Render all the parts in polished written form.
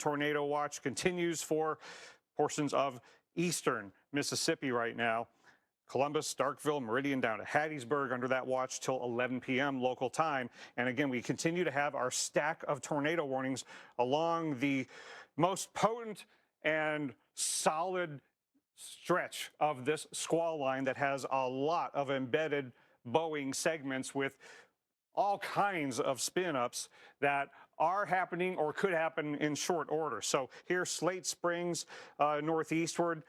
tornado watch continues for portions of eastern Mississippi right now. Columbus, Starkville, Meridian down to Hattiesburg under that watch till 11 p.m. local time. And again, we continue to have our stack of tornado warnings along the most potent and solid stretch of this squall line that has a lot of embedded bowing segments with all kinds of spin-ups that are happening or could happen in short order. So here, Slate Springs, northeastward,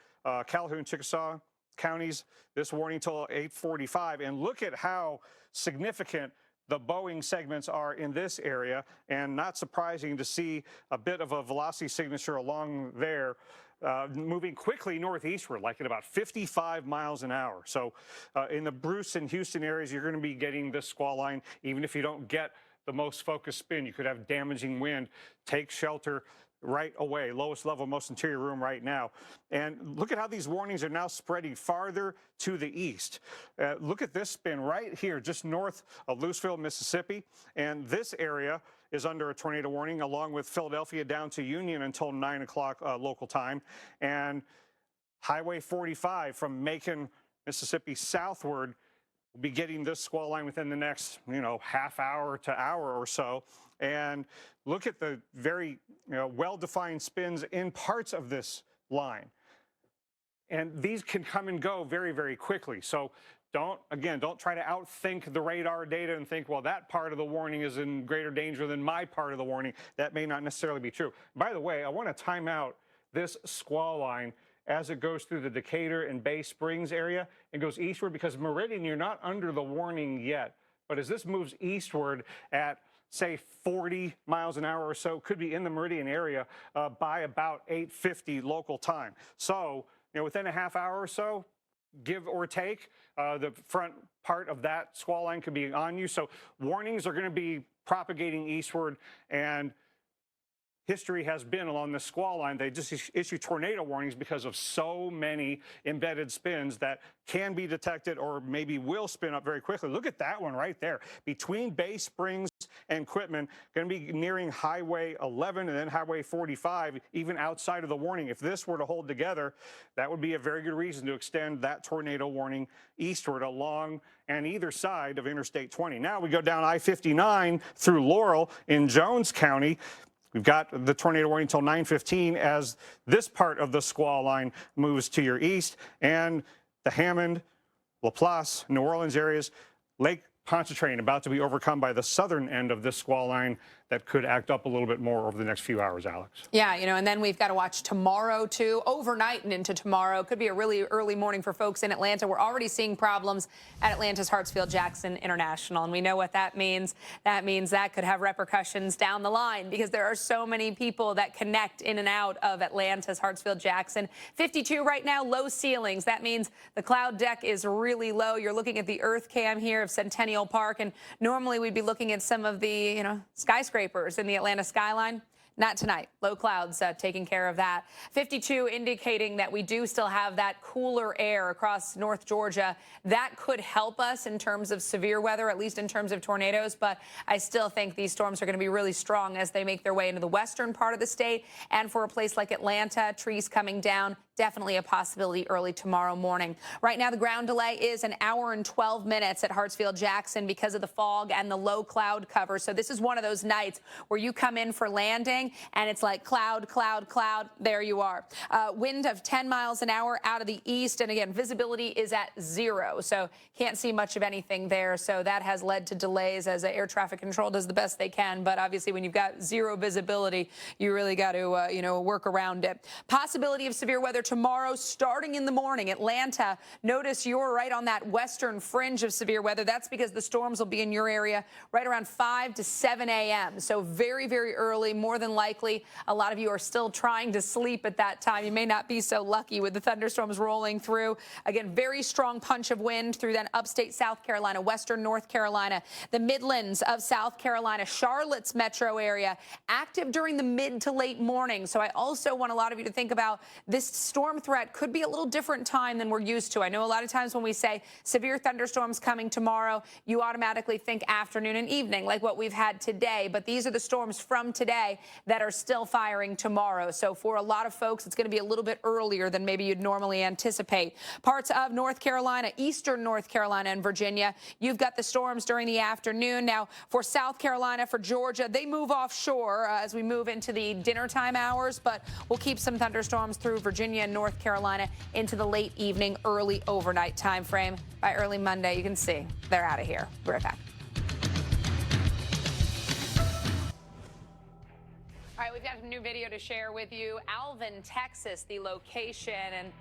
Calhoun, Chickasaw counties, this warning till 8:45. And look at how significant the bowing segments are in this area, and not surprising to see a bit of a velocity signature along there, moving quickly northeastward, like at about 55 miles an hour. So in the Bruce and Houston areas, you're going to be getting this squall line. Even if you don't get the most focused spin, you could have damaging wind. Take shelter right away. Lowest level, most interior room right now. And look at how these warnings are now spreading farther to the east. Look at this spin right here, just north of Louisville, Mississippi. And this area is under a tornado warning, along with Philadelphia down to Union until 9 o'clock local time. And Highway 45 from Macon, Mississippi southward will be getting this squall line within the next, half hour to hour or so. And look at the very well-defined spins in parts of this line. And these can come and go very, very quickly. So don't try to outthink the radar data and think, well, that part of the warning is in greater danger than my part of the warning. That may not necessarily be true. By the way, I want to time out this squall line as it goes through the Decatur and Bay Springs area and goes eastward, because Meridian, you're not under the warning yet. But as this moves eastward at, say, 40 miles an hour or so, could be in the Meridian area by about 8:50 local time. So, within a half hour or so, give or take, the front part of that squall line could be on you. So warnings are going to be propagating eastward, and history has been along the squall line. They just issue tornado warnings because of so many embedded spins that can be detected or maybe will spin up very quickly. Look at that one right there. Between Bay Springs and Quitman, going to be nearing Highway 11 and then Highway 45, even outside of the warning. If this were to hold together, that would be a very good reason to extend that tornado warning eastward along and either side of Interstate 20. Now we go down I-59 through Laurel in Jones County. We've got the tornado warning until 9:15 as this part of the squall line moves to your east, and the Hammond, LaPlace, New Orleans areas, Lake Pontchartrain about to be overcome by the southern end of this squall line that could act up a little bit more over the next few hours, Alex. Yeah, and then we've got to watch tomorrow, too. Overnight and into tomorrow. Could be a really early morning for folks in Atlanta. We're already seeing problems at Atlanta's Hartsfield-Jackson International, and we know what that means. That means that could have repercussions down the line because there are so many people that connect in and out of Atlanta's Hartsfield-Jackson. 52 right now, low ceilings. That means the cloud deck is really low. You're looking at the Earth Cam here of Centennial Park, and normally we'd be looking at some of the, skyscrapers in the Atlanta skyline. Not tonight. Low clouds taking care of that. 52 indicating that we do still have that cooler air across North Georgia. That could help us in terms of severe weather, at least in terms of tornadoes. But I still think these storms are going to be really strong as they make their way into the western part of the state. And for a place like Atlanta, trees coming down, definitely a possibility early tomorrow morning. Right now, the ground delay is an hour and 12 minutes at Hartsfield-Jackson because of the fog and the low cloud cover. So this is one of those nights where you come in for landing and it's like cloud, cloud, cloud. There you are. Wind of 10 miles an hour out of the east. And again, visibility is at 0. So can't see much of anything there. So that has led to delays as air traffic control does the best they can. But obviously, when you've got 0 visibility, you really got to, work around it. Possibility of severe weather tomorrow starting in the morning. Atlanta, notice you're right on that western fringe of severe weather. That's because the storms will be in your area right around 5 to 7 a.m. So very, very early, more than likely. A lot of you are still trying to sleep at that time. You may not be so lucky with the thunderstorms rolling through. Again, very strong punch of wind through then upstate South Carolina, western North Carolina, the Midlands of South Carolina, Charlotte's metro area, active during the mid to late morning. So I also want a lot of you to think about this storm storm threat could be a little different time than we're used to. I know a lot of times when we say severe thunderstorms coming tomorrow, you automatically think afternoon and evening, like what we've had today. But these are the storms from today that are still firing tomorrow. So for a lot of folks, it's going to be a little bit earlier than maybe you'd normally anticipate. Parts of North Carolina, eastern North Carolina and Virginia, you've got the storms during the afternoon. Now, for South Carolina, for Georgia, they move offshore as we move into the dinner time hours, but we'll keep some thunderstorms through Virginia and North Carolina into the late evening, early overnight time frame. By early Monday, you can see they're out of here. We're right back. All right, we've got a new video to share with you. Alvin, Texas, the location. And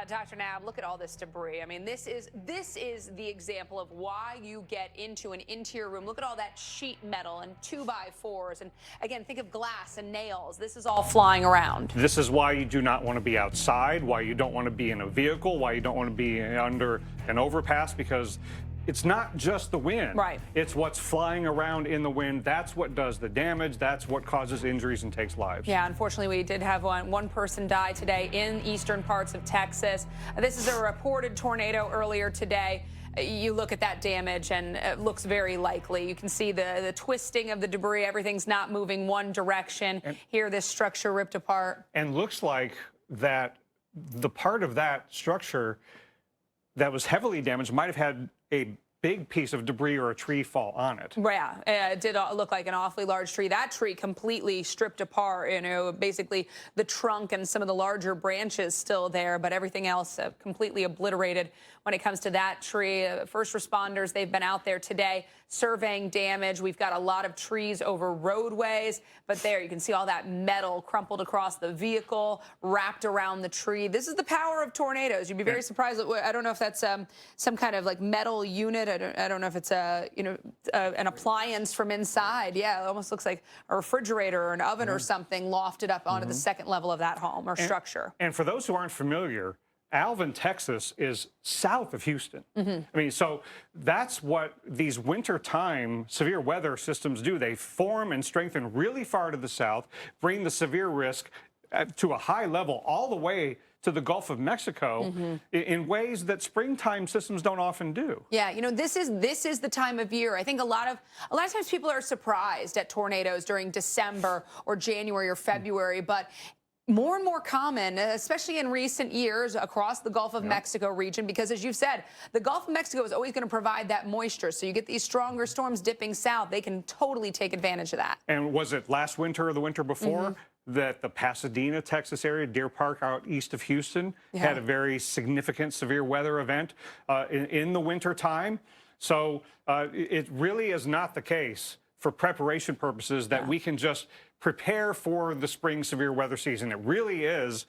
Dr. Nab, look at all this debris. I mean, this is the example of why you get into an interior room. Look at all that sheet metal and 2x4s. And again, think of glass and nails. This is all flying around. This is why you do not want to be outside, why you don't want to be in a vehicle, why you don't want to be under an overpass, because it's not just the wind. Right. It's what's flying around in the wind. That's what does the damage. That's what causes injuries and takes lives. Yeah, unfortunately, we did have one person die today in eastern parts of Texas. This is a reported tornado earlier today. You look at that damage and it looks very likely. You can see the twisting of the debris. Everything's not moving one direction. Here, this structure ripped apart. And looks like that the part of that structure that was heavily damaged might have had a big piece of debris or a tree fall on it. Yeah, it did look like an awfully large tree. That tree completely stripped apart, basically the trunk and some of the larger branches still there, but everything else completely obliterated when it comes to that tree. First responders, they've been out there today surveying damage. We've got a lot of trees over roadways, but there you can see all that metal crumpled across the vehicle, wrapped around the tree. This is the power of tornadoes. You'd be very surprised. I don't know if that's some kind of like metal unit. I don't know if it's an appliance from inside. Yeah, it almost looks like a refrigerator or an oven or something lofted up onto the second level of that home or structure. And for those who aren't familiar, Alvin, Texas is south of Houston. I mean, so that's what these wintertime severe weather systems do. They form and strengthen really far to the south, bring the severe risk to a high level all the way to the Gulf of Mexico in ways that springtime systems don't often do. Yeah, this is the time of year. I think a lot of times people are surprised at tornadoes during December or January or February, but more and more common, especially in recent years across the Gulf of Mexico region, because as you've said, the Gulf of Mexico is always going to provide that moisture. So you get these stronger storms dipping south. They can totally take advantage of that. And was it last winter or the winter before that the Pasadena, Texas area, Deer Park out east of Houston, had a very significant severe weather event in the winter time? So it really is not the case for preparation purposes that we can just prepare for the spring severe weather season. It really is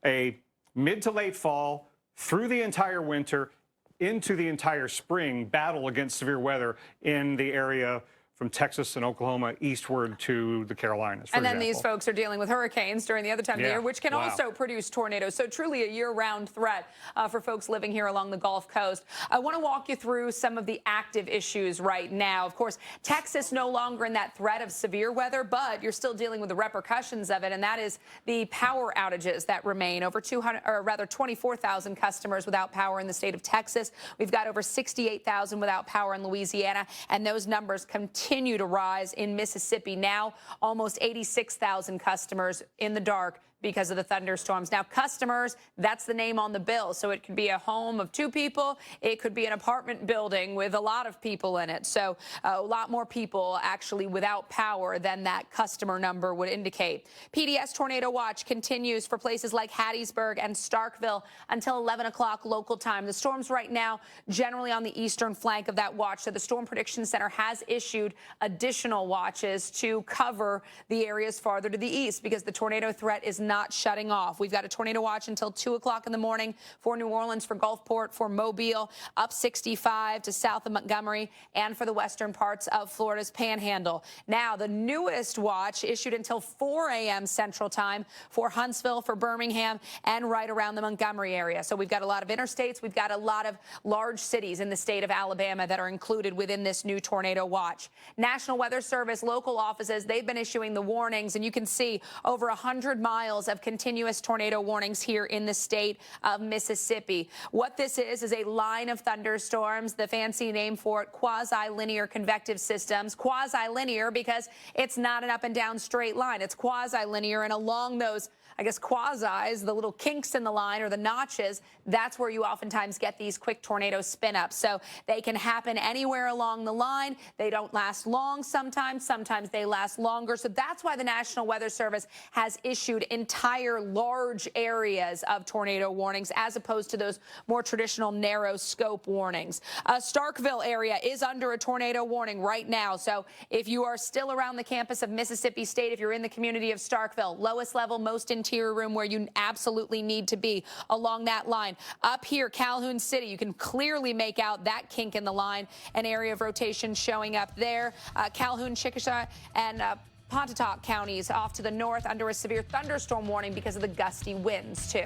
a mid to late fall through the entire winter into the entire spring battle against severe weather in the area from Texas and Oklahoma eastward to the Carolinas, for And then example. these folks are dealing with hurricanes during the other time of the year, which can also produce tornadoes. So truly a year-round threat for folks living here along the Gulf Coast. I want to walk you through some of the active issues right now. Of course, Texas no longer in that threat of severe weather, but you're still dealing with the repercussions of it, and that is the power outages that remain. Over 24,000 customers without power in the state of Texas. We've got over 68,000 without power in Louisiana, and those numbers continue to rise in Mississippi. Now, almost 86,000 customers in the dark because of the thunderstorms. Now, customers, that's the name on the bill. So it could be a home of 2 people. It could be an apartment building with a lot of people in it. So a lot more people actually without power than that customer number would indicate. PDS Tornado Watch continues for places like Hattiesburg and Starkville until 11 o'clock local time. The storms right now generally on the eastern flank of that watch. So the Storm Prediction Center has issued additional watches to cover the areas farther to the east because the tornado threat is not shutting off. We've got a tornado watch until 2 o'clock in the morning for New Orleans, for Gulfport, for Mobile, up 65 to south of Montgomery, and for the western parts of Florida's Panhandle. Now, the newest watch issued until 4 a.m. Central Time for Huntsville, for Birmingham, and right around the Montgomery area. So we've got a lot of interstates. We've got a lot of large cities in the state of Alabama that are included within this new tornado watch. National Weather Service local offices, they've been issuing the warnings, and you can see over 100 miles levels of continuous tornado warnings here in the state of Mississippi. What this is a line of thunderstorms, the fancy name for it, quasi-linear convective systems. Quasi-linear because it's not an up and down straight line. It's quasi-linear, and along those, I guess, quasis, the little kinks in the line or the notches, that's where you oftentimes get these quick tornado spin-ups. So they can happen anywhere along the line. They don't last long sometimes. Sometimes they last longer. So that's why the National Weather Service has issued entire large areas of tornado warnings as opposed to those more traditional narrow scope warnings. Starkville area is under a tornado warning right now. So if you are still around the campus of Mississippi State, if you're in the community of Starkville, lowest level, most interior room where you absolutely need to be along that line. Up here, Calhoun City, you can clearly make out that kink in the line, an area of rotation showing up there. Calhoun, Chickasha, and Pontotoc counties off to the north under a severe thunderstorm warning because of the gusty winds, too.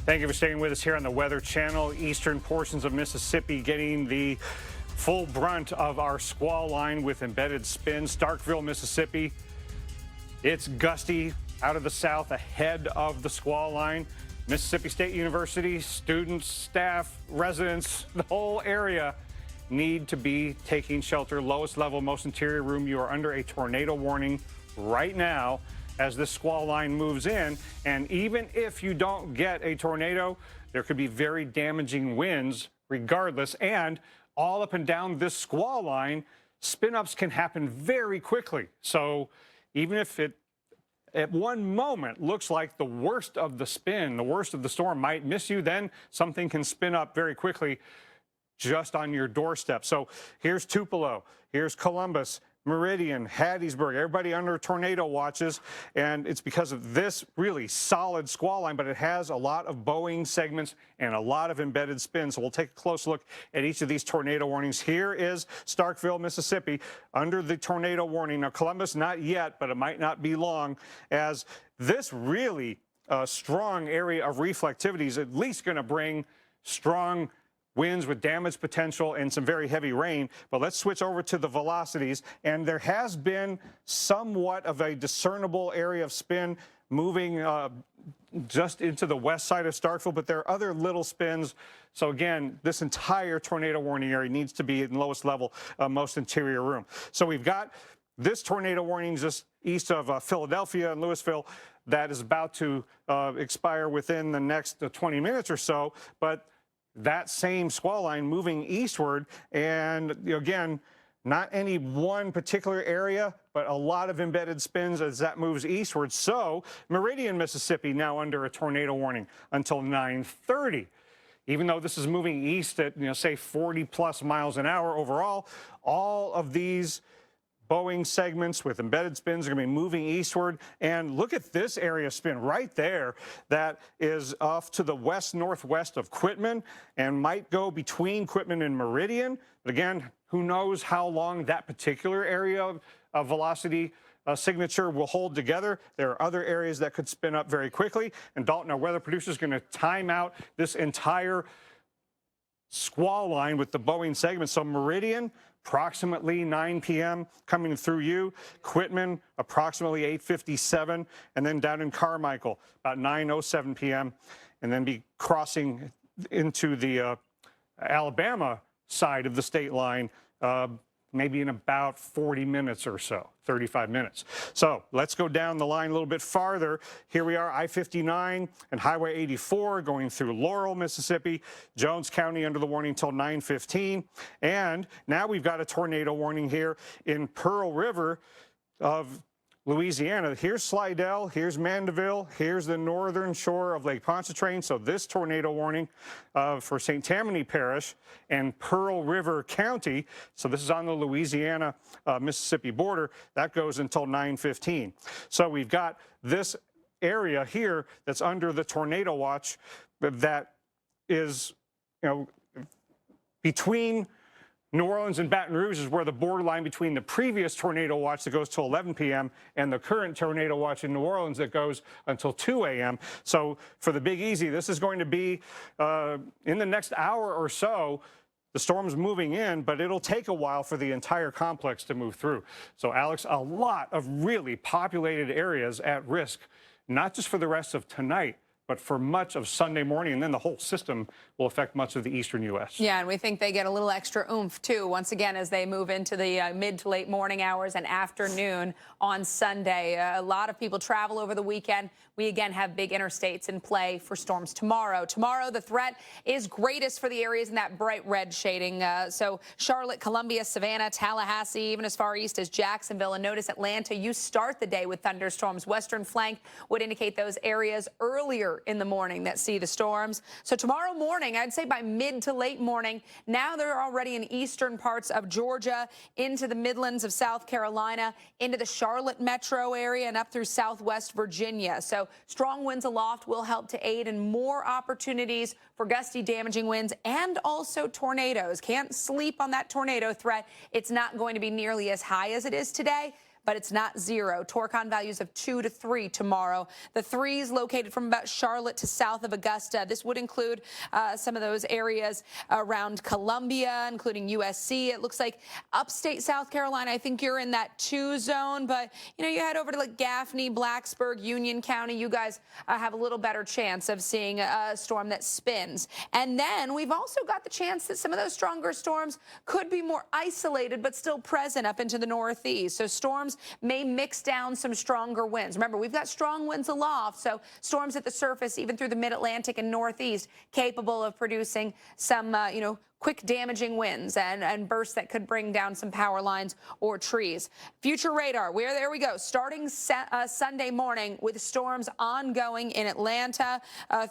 Thank you for staying with us here on the Weather Channel. Eastern portions of Mississippi getting the full brunt of our squall line with embedded spin. Starkville, Mississippi, it's gusty out of the south ahead of the squall line. Mississippi State University, students, staff, residents, the whole area need to be taking shelter. Lowest level, most interior room, you are under a tornado warning right now as this squall line moves in. And even if you don't get a tornado, there could be very damaging winds regardless. And all up and down this squall line, spin-ups can happen very quickly. So even if it at one moment looks like the worst of the spin, the worst of the storm might miss you, then something can spin up very quickly just on your doorstep. So here's Tupelo, here's Columbus, Meridian, Hattiesburg, everybody under tornado watches, and it's because of this really solid squall line, but it has a lot of bowing segments and a lot of embedded spin. So we'll take a close look at each of these tornado warnings. Here is Starkville, Mississippi, under the tornado warning. Now, Columbus, not yet, but it might not be long, as this really strong area of reflectivity is at least going to bring strong winds with damage potential and some very heavy rain. But let's switch over to the velocities. And there has been somewhat of a discernible area of spin moving just into the west side of Starkville, but there are other little spins. So again, this entire tornado warning area needs to be in lowest level, most interior room. So we've got this tornado warning just east of Philadelphia and Louisville that is about to expire within the next 20 minutes or so. But that same squall line moving eastward, and again, not any one particular area, but a lot of embedded spins as that moves eastward. So Meridian, Mississippi, now under a tornado warning until 9:30. Even though this is moving east at, say 40 plus miles an hour overall, all of these bowing segments with embedded spins are going to be moving eastward. And look at this area of spin right there that is off to the west-northwest of Quitman and might go between Quitman and Meridian. But again, who knows how long that particular area of velocity signature will hold together. There are other areas that could spin up very quickly. And Dalton, our weather producer, is going to time out this entire squall line with the bowing segment. So Meridian, approximately 9 p.m. coming through you. Quitman, approximately 8:57. And then down in Carmichael, about 9:07 p.m. And then be crossing into the Alabama side of the state line maybe in about 40 minutes or so, 35 minutes. So let's go down the line a little bit farther. Here we are, I-59 and Highway 84 going through Laurel, Mississippi, Jones County under the warning till 9:15. And now we've got a tornado warning here in Pearl River of Louisiana. Here's Slidell, here's Mandeville, here's the northern shore of Lake Pontchartrain. So this tornado warning for St. Tammany Parish and Pearl River County. So this is on the Louisiana-Mississippi border. That goes until 9:15. So we've got this area here that's under the tornado watch that is, between New Orleans and Baton Rouge is where the borderline between the previous tornado watch that goes till 11 p.m. and the current tornado watch in New Orleans that goes until 2 a.m. So for the Big Easy, this is going to be in the next hour or so The storm's moving in, but it'll take a while for the entire complex to move through. So, Alex, a lot of really populated areas at risk, not just for the rest of tonight, but for much of Sunday morning, and then the whole system will affect much of the eastern U.S. Yeah, and we think they get a little extra oomph, too, once again, as they move into the mid to late morning hours and afternoon on Sunday. A lot of people travel over the weekend. We, again, have big interstates in play for storms tomorrow. Tomorrow, the threat is greatest for the areas in that bright red shading. So Charlotte, Columbia, Savannah, Tallahassee, even as far east as Jacksonville. And notice Atlanta, you start the day with thunderstorms. Western flank would indicate those areas earlier in the morning that see the storms. So tomorrow morning, I'd say by mid to late morning, now they're already in eastern parts of Georgia, into the Midlands of South Carolina, into the Charlotte metro area, and up through southwest Virginia. So strong winds aloft will help to aid in more opportunities for gusty, damaging winds and also tornadoes. Can't sleep on that tornado threat. It's not going to be nearly as high as it is today, but it's not zero. Torcon values of 2 to 3 tomorrow. The 3s located from about Charlotte to south of Augusta. This would include some of those areas around Columbia, including USC. It looks like upstate South Carolina, I think you're in that 2 zone, but you head over to like Gaffney, Blacksburg, Union County. You guys have a little better chance of seeing a storm that spins. And then we've also got the chance that some of those stronger storms could be more isolated, but still present up into the northeast. So storms may mix down some stronger winds. Remember, we've got strong winds aloft, so storms at the surface, even through the mid-Atlantic and northeast, capable of producing some, quick damaging winds and bursts that could bring down some power lines or trees. Future radar, there we go. Starting Sunday morning with storms ongoing in Atlanta,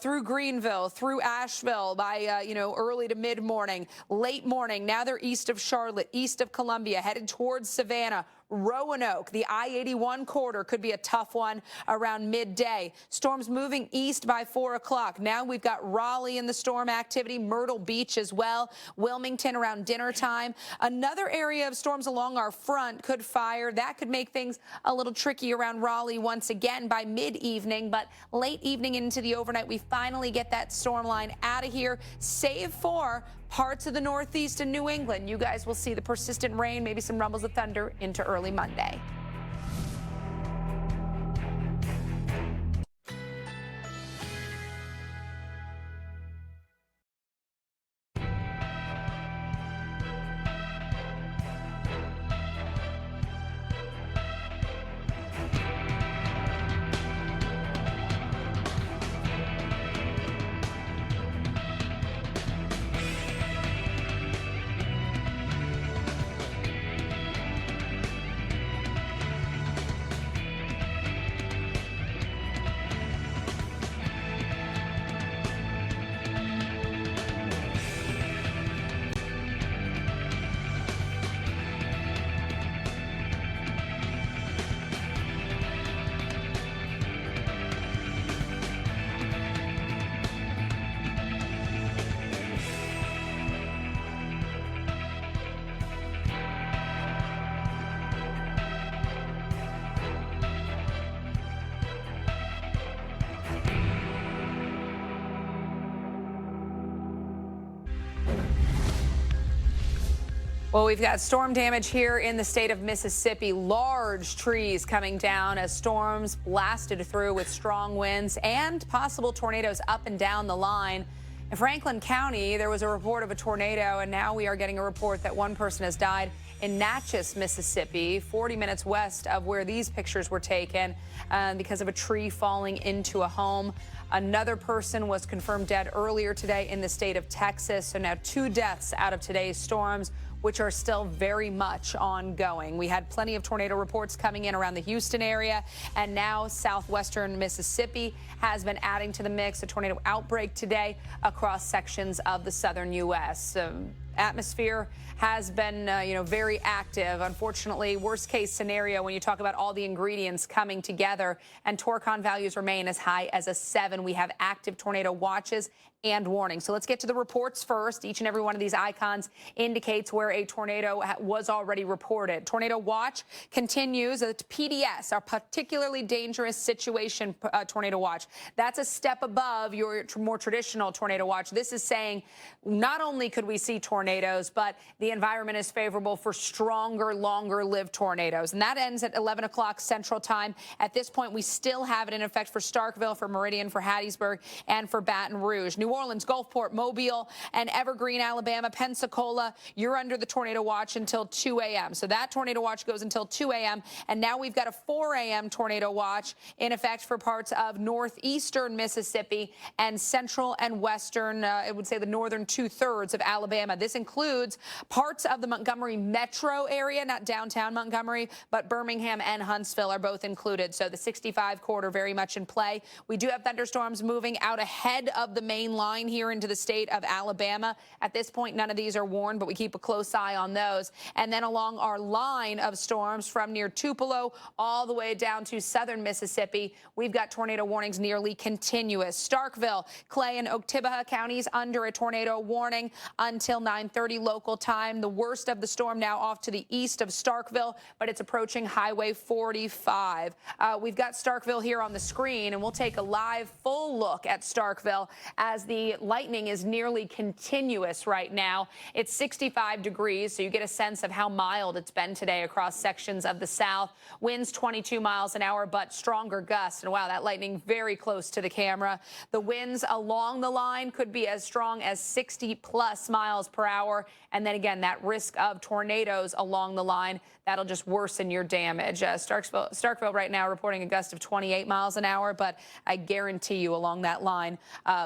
through Greenville, through Asheville by, early to mid-morning, late morning. Now they're east of Charlotte, east of Columbia, headed towards Savannah. Roanoke, the I-81 corridor could be a tough one around midday. Storms moving east by 4 o'clock. Now we've got Raleigh in the storm activity, Myrtle Beach as well, Wilmington around dinner time. Another area of storms along our front could fire. That could make things a little tricky around Raleigh once again by mid-evening, but late evening into the overnight, we finally get that storm line out of here, save for parts of the Northeast and New England. You guys will see the persistent rain, maybe some rumbles of thunder into early Monday. Well, we've got storm damage here in the state of Mississippi. Large trees coming down as storms blasted through with strong winds and possible tornadoes up and down the line. In Franklin County, there was a report of a tornado, and now we are getting a report that one person has died in Natchez, Mississippi, 40 minutes west of where these pictures were taken because of a tree falling into a home. Another person was confirmed dead earlier today in the state of Texas. So now 2 deaths out of today's storms, which are still very much ongoing. We had plenty of tornado reports coming in around the Houston area, and now southwestern Mississippi has been adding to the mix. A tornado outbreak today across sections of the southern U.S. Atmosphere has been, very active. Unfortunately, worst case scenario when you talk about all the ingredients coming together, and Torcon values remain as high as a 7. We have active tornado watches and warning. So let's get to the reports first. Each and every one of these icons indicates where a tornado was already reported. Tornado watch continues at PDS, our particularly dangerous situation tornado watch. That's a step above your more traditional tornado watch. This is saying not only could we see tornadoes, but the environment is favorable for stronger, longer-lived tornadoes. And that ends at 11 o'clock Central Time. At this point, we still have it in effect for Starkville, for Meridian, for Hattiesburg, and for Baton Rouge. New Orleans, Gulfport, Mobile, and Evergreen, Alabama, Pensacola, you're under the tornado watch until 2 a.m. So that tornado watch goes until 2 a.m. And now we've got a 4 a.m. tornado watch in effect for parts of northeastern Mississippi and central and western, I would say the northern two-thirds of Alabama. This includes parts of the Montgomery metro area, not downtown Montgomery, but Birmingham and Huntsville are both included. So the 65 corridor very much in play. We do have thunderstorms moving out ahead of the main line here into the state of Alabama. At this point, none of these are warned, but we keep a close eye on those. And then along our line of storms from near Tupelo all the way down to southern Mississippi, we've got tornado warnings nearly continuous. Starkville, Clay, and Oktibbeha counties under a tornado warning until 9:30 local time. The worst of the storm now off to the east of Starkville, but it's approaching Highway 45. We've got Starkville here on the screen, and we'll take a live full look at Starkville as the lightning is nearly continuous right now. It's 65 degrees, so you get a sense of how mild it's been today across sections of the south. Winds 22 miles an hour, but stronger gusts. And wow, that lightning very close to the camera. The winds along the line could be as strong as 60+ miles per hour. And then again, that risk of tornadoes along the line, that'll just worsen your damage. Starkville right now reporting a gust of 28 miles an hour, but I guarantee you along that line,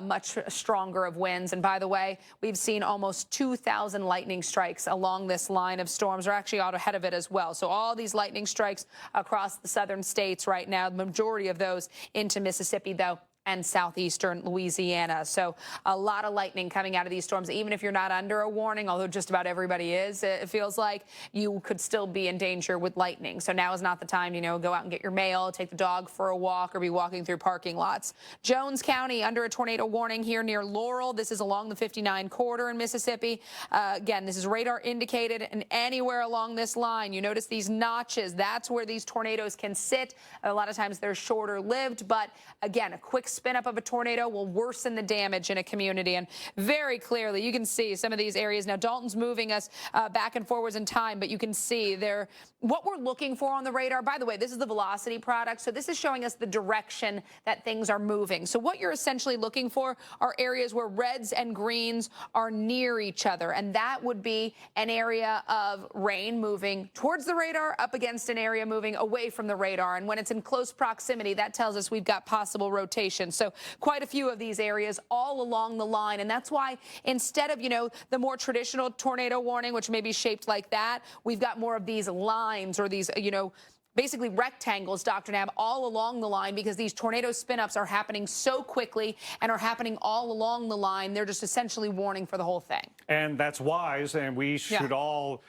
much stronger of winds. And by the way, we've seen almost 2,000 lightning strikes along this line of storms, or actually out ahead of it as well. So all these lightning strikes across the southern states right now, the majority of those into Mississippi, though, and southeastern Louisiana. So a lot of lightning coming out of these storms. Even if you're not under a warning, although just about everybody is, it feels like, you could still be in danger with lightning. So now is not the time, go out and get your mail, take the dog for a walk, or be walking through parking lots. Jones County under a tornado warning here near Laurel. This is along the 59 corridor in Mississippi. Again, this is radar indicated, and anywhere along this line, you notice these notches. That's where these tornadoes can sit. A lot of times they're shorter lived, but again, a quick spin up of a tornado will worsen the damage in a community. And very clearly, you can see some of these areas. Now, Dalton's moving us back and forwards in time, but you can see there what we're looking for on the radar. By the way, this is the velocity product. So this is showing us the direction that things are moving. So what you're essentially looking for are areas where reds and greens are near each other. And that would be an area of rain moving towards the radar up against an area moving away from the radar. And when it's in close proximity, that tells us we've got possible rotation. So quite a few of these areas all along the line. And that's why instead of, the more traditional tornado warning, which may be shaped like that, we've got more of these lines or these, basically rectangles, Dr. Nab, all along the line, because these tornado spin-ups are happening so quickly and are happening all along the line. They're just essentially warning for the whole thing. And that's wise, and we should all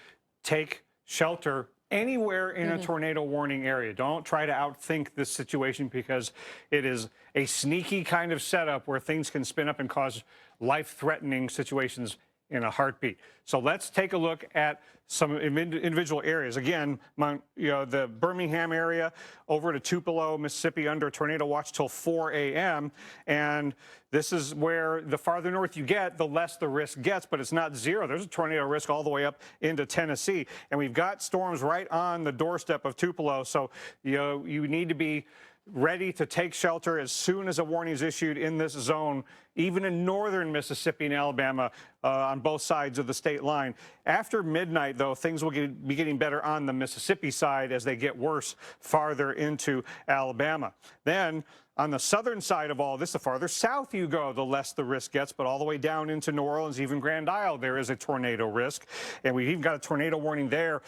take shelter anywhere in a tornado warning area. Don't try to outthink this situation, because it is a sneaky kind of setup where things can spin up and cause life-threatening situations in a heartbeat. So let's take a look at some individual areas. Again, the Birmingham area over to Tupelo, Mississippi under tornado watch till 4 a.m. And this is where the farther north you get, the less the risk gets, but it's not zero. There's a tornado risk all the way up into Tennessee. And we've got storms right on the doorstep of Tupelo. So, you need to be ready to take shelter as soon as a warning is issued in this zone, even in northern Mississippi and Alabama on both sides of the state line. After midnight, though, things will be getting better on the Mississippi side as they get worse farther into Alabama. Then on the southern side of all this, the farther south you go, the less the risk gets. But all the way down into New Orleans, even Grand Isle, there is a tornado risk. And we've even got a tornado warning there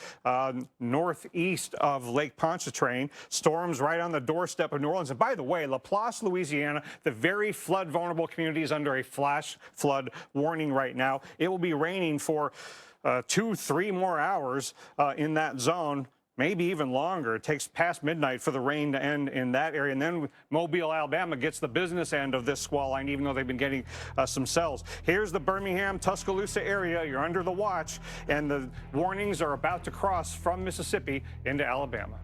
northeast of Lake Pontchartrain. Storms right on the doorstep of New Orleans. And by the way, Laplace, Louisiana, the very flood vulnerable community, is under a flash flood warning right now. It will be raining for 2-3 more hours in that zone. maybe even longer. It takes past midnight for the rain to end in that area. And then Mobile, Alabama gets the business end of this squall line, even though they've been getting some cells. Here's the Birmingham, Tuscaloosa area. You're under the watch, and the warnings are about to cross from Mississippi into Alabama.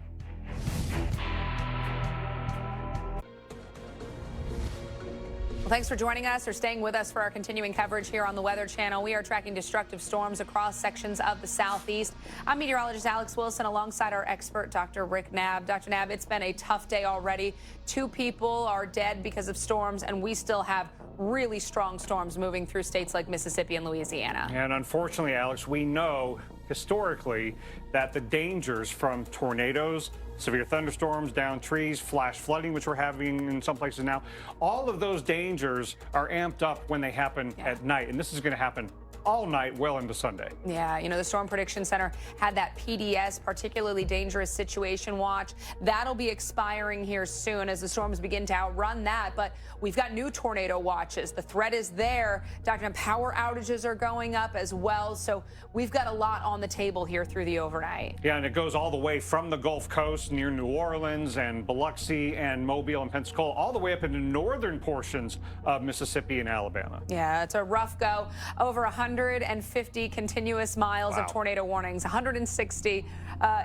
Well, thanks for joining us or staying with us for our continuing coverage here on the Weather Channel. We are tracking destructive storms across sections of the southeast. I'm meteorologist Alex Wilson alongside our expert, Dr. Rick Knabb. Dr. Knabb, it's been a tough day already. 2 people are dead because of storms, and we still have really strong storms moving through states like Mississippi and Louisiana. And unfortunately, Alex, we know historically that the dangers from tornadoes, severe thunderstorms, down trees, flash flooding, which we're having in some places now, all of those dangers are amped up when they happen at night. And this is going to happen all night well into Sunday. Yeah, you know, the Storm Prediction Center had that PDS, particularly dangerous situation watch. That'll be expiring here soon as the storms begin to outrun that. But we've got new tornado watches. The threat is there. Dr. Power outages are going up as well. So we've got a lot on the table here through the overnight. Yeah, and it goes all the way from the Gulf Coast near New Orleans and Biloxi and Mobile and Pensacola, all the way up into northern portions of Mississippi and Alabama. Yeah, it's a rough go. Over 150 continuous miles of tornado warnings, 160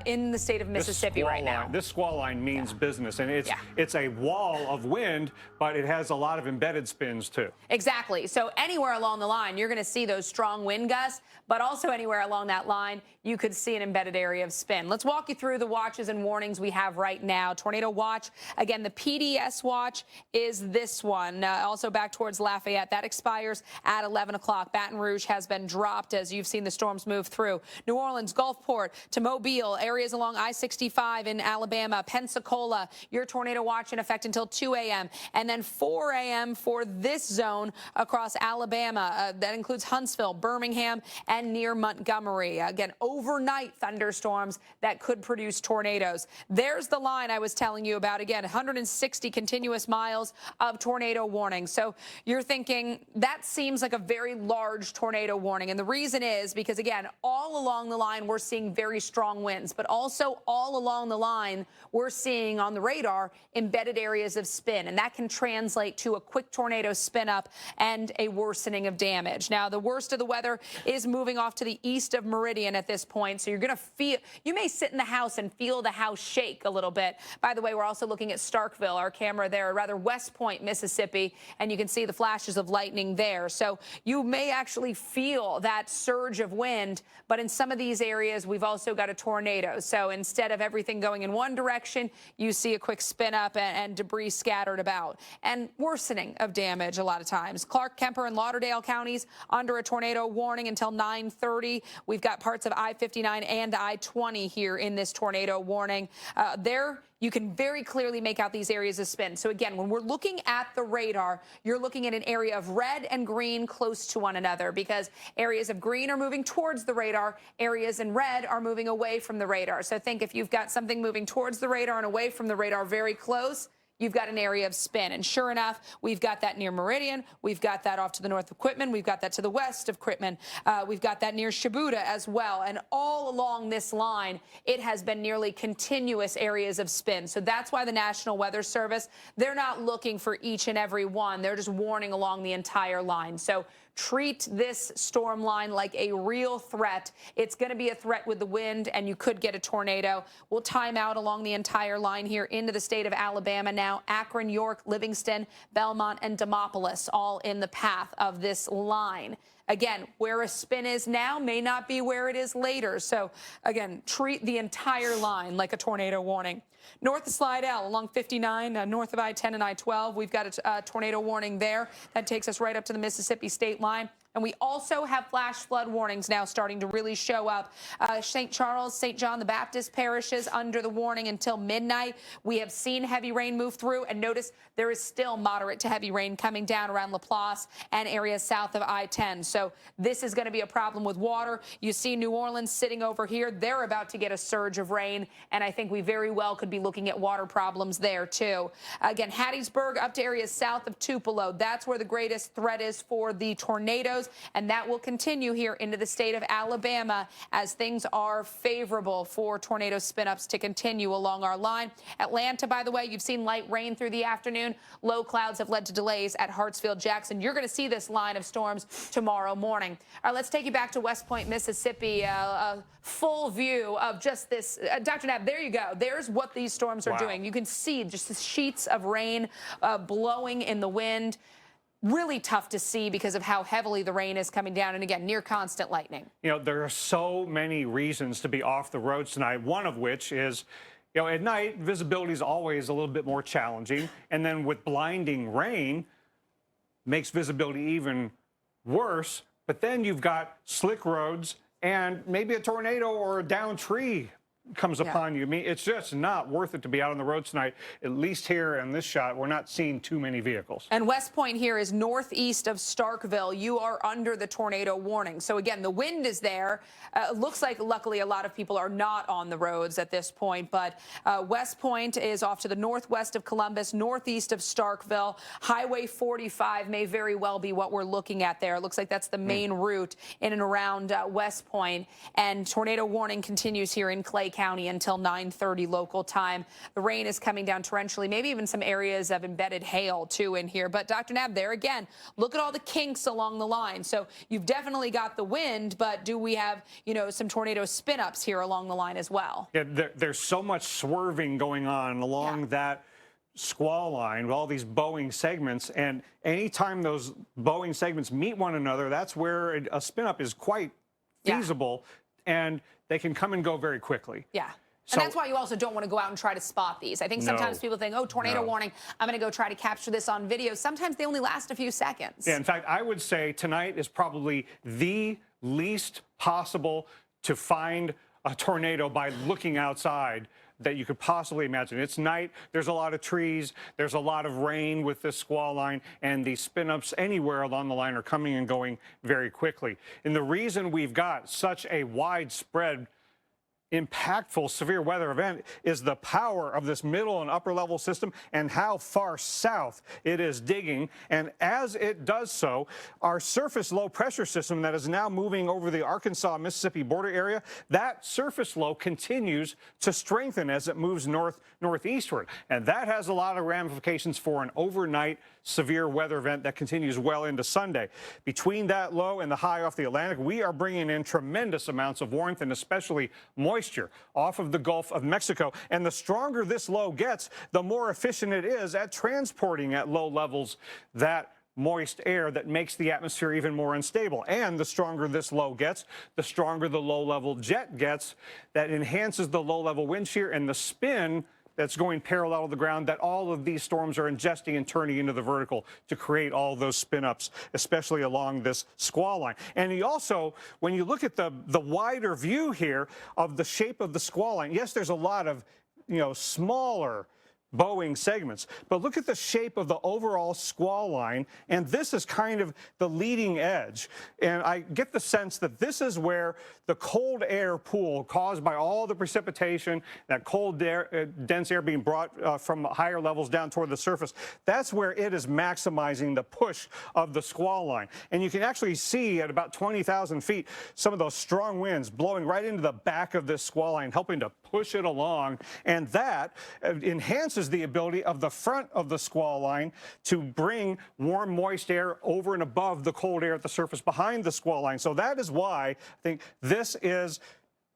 in the state of Mississippi right now. This squall line means business, and it's a wall of wind, but it has a lot of embedded spins too. Exactly. So anywhere along the line, you're going to see those strong wind gusts, but also anywhere along that line, you could see an embedded area of spin. Let's walk you through the watches and warnings we have right now. Tornado watch, again, the PDS watch is this one, also back towards Lafayette. That expires at 11 o'clock. Baton Rouge has been dropped as you've seen the storms move through. New Orleans, Gulfport to Mobile, areas along I-65 in Alabama, Pensacola, your tornado watch in effect until 2 a.m. And then 4 a.m. for this zone across Alabama. That includes Huntsville, Birmingham, and near Montgomery. Again, overnight thunderstorms that could produce tornadoes. There's the line I was telling you about. Again, 160 continuous miles of tornado warning. So you're thinking that seems like a very large tornado warning. And the reason is because, again, all along the line, we're seeing very strong winds, but also all along the line, we're seeing on the radar embedded areas of spin. And that can translate to a quick tornado spin up and a worsening of damage. Now, the worst of the weather is moving off to the east of Meridian at this point. So you're going to feel, you may sit in the house and feel the house shake a little bit. By the way, we're also looking at Starkville, our camera there, or rather West Point, Mississippi, and you can see the flashes of lightning there. So you may actually feel that surge of wind, but in some of these areas, we've also got a tornado. So instead of everything going in one direction, you see a quick spin up and debris scattered about and worsening of damage a lot of times. Clark, Kemper, and Lauderdale counties under a tornado warning until 9:30. We've got parts of I-59 and I-20 here in this tornado warning. There, you can very clearly make out these areas of spin. So again, when we're looking at the radar, you're looking at an area of red and green close to one another because areas of green are moving towards the radar, areas in red are moving away from the radar. So think if you've got something moving towards the radar and away from the radar very close, you've got an area of spin. And sure enough, we've got that near Meridian. We've got that off to the north of Quitman. We've got that to the west of Quitman. We've got that near Shibuya as well. And all along this line, it has been nearly continuous areas of spin. So that's why the National Weather Service, they're not looking for each and every one. They're just warning along the entire line. So treat this storm line like a real threat. It's going to be a threat with the wind, and you could get a tornado. We'll time out along the entire line here into the state of Alabama now. Akron, York, Livingston, Belmont, and Demopolis all in the path of this line. Again, where a spin is now may not be where it is later. So, again, treat the entire line like a tornado warning. North of Slidell along 59, north of I-10 and I-12, we've got a tornado warning there. That takes us right up to the Mississippi state line. And we also have flash flood warnings now starting to really show up. St. Charles, St. John the Baptist parishes under the warning until midnight. We have seen heavy rain move through, and notice there is still moderate to heavy rain coming down around LaPlace and areas south of I-10. So this is going to be a problem with water. You see New Orleans sitting over here. They're about to get a surge of rain, and I think we very well could be looking at water problems there too. Again, Hattiesburg up to areas south of Tupelo. That's where the greatest threat is for the tornadoes. tornadoes, and that will continue here into the state of Alabama as things are favorable for tornado spin-ups to continue along our line. Atlanta, by the way, you've seen light rain through the afternoon. Low clouds have led to delays at Hartsfield-Jackson. You're going to see this line of storms tomorrow morning. All right, let's take you back to West Point, Mississippi. A full view of just this. Dr. Knapp, there you go. There's what these storms are doing. You can see just the sheets of rain blowing in the wind. Really tough to see because of how heavily the rain is coming down, and again, near constant lightning. You know, there are so many reasons to be off the roads tonight, one of which is, you know, at night, visibility is always a little bit more challenging, and then with blinding rain, makes visibility even worse. But then you've got slick roads and maybe a tornado or a downed tree comes upon you. I mean, it's just not worth it to be out on the road tonight. At least here in this shot, we're not seeing too many vehicles. And West Point here is northeast of Starkville. You are under the tornado warning. So again, the wind is there. Looks like luckily a lot of people are not on the roads at this point, but West Point is off to the northwest of Columbus, northeast of Starkville. Highway 45 may very well be what we're looking at there. It looks like that's the main route in and around West Point. And tornado warning continues here in Clay County until 9:30 local time. The rain is coming down torrentially, maybe even some areas of embedded hail too in here. But Dr. Knapp, there again, look at all the kinks along the line. So you've definitely got the wind, but do we have, you know, some tornado spin-ups here along the line as well? Yeah, there's so much swerving going on along that squall line with all these bowing segments, and anytime those bowing segments meet one another, that's where a spin-up is quite feasible, and they can come and go very quickly. Yeah. And that's why you also don't want to go out and try to spot these. I think sometimes people think, oh, tornado warning, I'm going to go try to capture this on video. Sometimes they only last a few seconds. Yeah, in fact, I would say tonight is probably the least possible to find a tornado by looking outside that you could possibly imagine. It's night, there's a lot of trees, there's a lot of rain with this squall line, and the spin-ups anywhere along the line are coming and going very quickly. And the reason we've got such a widespread impactful severe weather event is the power of this middle and upper level system and how far south it is digging. And as it does so, our surface low pressure system that is now moving over the Arkansas-Mississippi border area, that surface low continues to strengthen as it moves northeastward. And that has a lot of ramifications for an overnight severe weather event that continues well into Sunday. Between that low and the high off the Atlantic, we are bringing in tremendous amounts of warmth and especially moisture off of the Gulf of Mexico. And the stronger this low gets, the more efficient it is at transporting at low levels that moist air that makes the atmosphere even more unstable. And the stronger this low gets, the stronger the low-level jet gets that enhances the low-level wind shear and the spin that's going parallel to the ground that all of these storms are ingesting and turning into the vertical to create all those spin-ups, especially along this squall line. And you also, when you look at the wider view here of the shape of the squall line, yes, there's a lot of, you know, smaller bowing segments, but look at the shape of the overall squall line, and this is kind of the leading edge. And I get the sense that this is where the cold air pool caused by all the precipitation, that cold air, dense air being brought from higher levels down toward the surface, that's where it is maximizing the push of the squall line. And you can actually see at about 20,000 feet some of those strong winds blowing right into the back of this squall line, helping to push it along, and that enhances the ability of the front of the squall line to bring warm, moist air over and above the cold air at the surface behind the squall line. So that is why I think this is,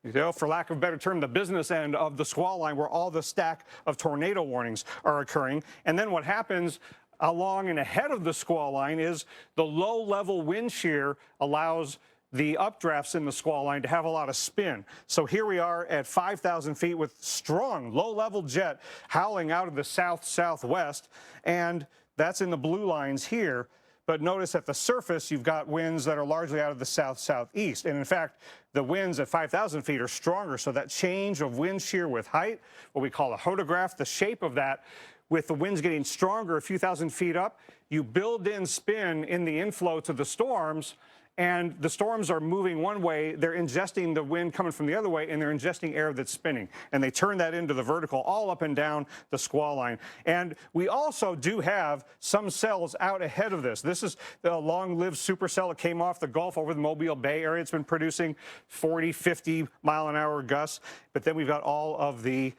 you know, for lack of a better term, the business end of the squall line where all the stack of tornado warnings are occurring. And then what happens along and ahead of the squall line is the low-level wind shear allows the updrafts in the squall line to have a lot of spin. So here we are at 5,000 feet with strong low-level jet howling out of the south-southwest, and that's in the blue lines here. But notice at the surface, you've got winds that are largely out of the south-southeast. And in fact, the winds at 5,000 feet are stronger. So that change of wind shear with height, what we call a hodograph, the shape of that, with the winds getting stronger a few thousand feet up, you build in spin in the inflow to the storms, and the storms are moving one way, they're ingesting the wind coming from the other way, and they're ingesting air that's spinning. And they turn that into the vertical all up and down the squall line. And we also do have some cells out ahead of this. This is the long-lived supercell that came off the Gulf over the Mobile Bay area. It's been producing 40, 50 mile an hour gusts. But then we've got all of the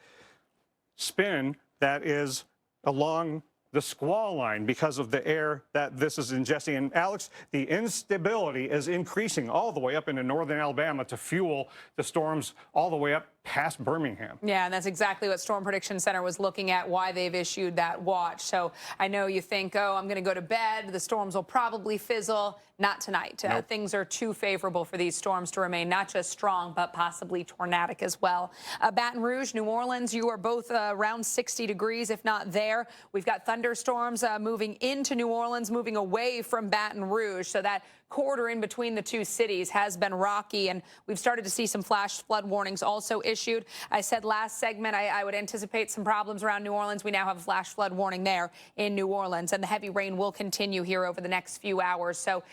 spin that is along the squall line because of the air that this is ingesting. And Alex, the instability is increasing all the way up into northern Alabama to fuel the storms all the way up past Birmingham. Yeah, and that's exactly what Storm Prediction Center was looking at, why they've issued that watch. So I know you think, oh, I'm going to go to bed, the storms will probably fizzle. Not tonight. Nope. Things are too favorable for these storms to remain not just strong, but possibly tornadic as well. Baton Rouge, New Orleans, you are both around 60 degrees, if not there. We've got thunderstorms moving into New Orleans, moving away from Baton Rouge. So that corridor in between the two cities has been rocky, and we've started to see some flash flood warnings also issued. I said last segment I would anticipate some problems around New Orleans. We now have a flash flood warning there in New Orleans, and the heavy rain will continue here over the next few hours. So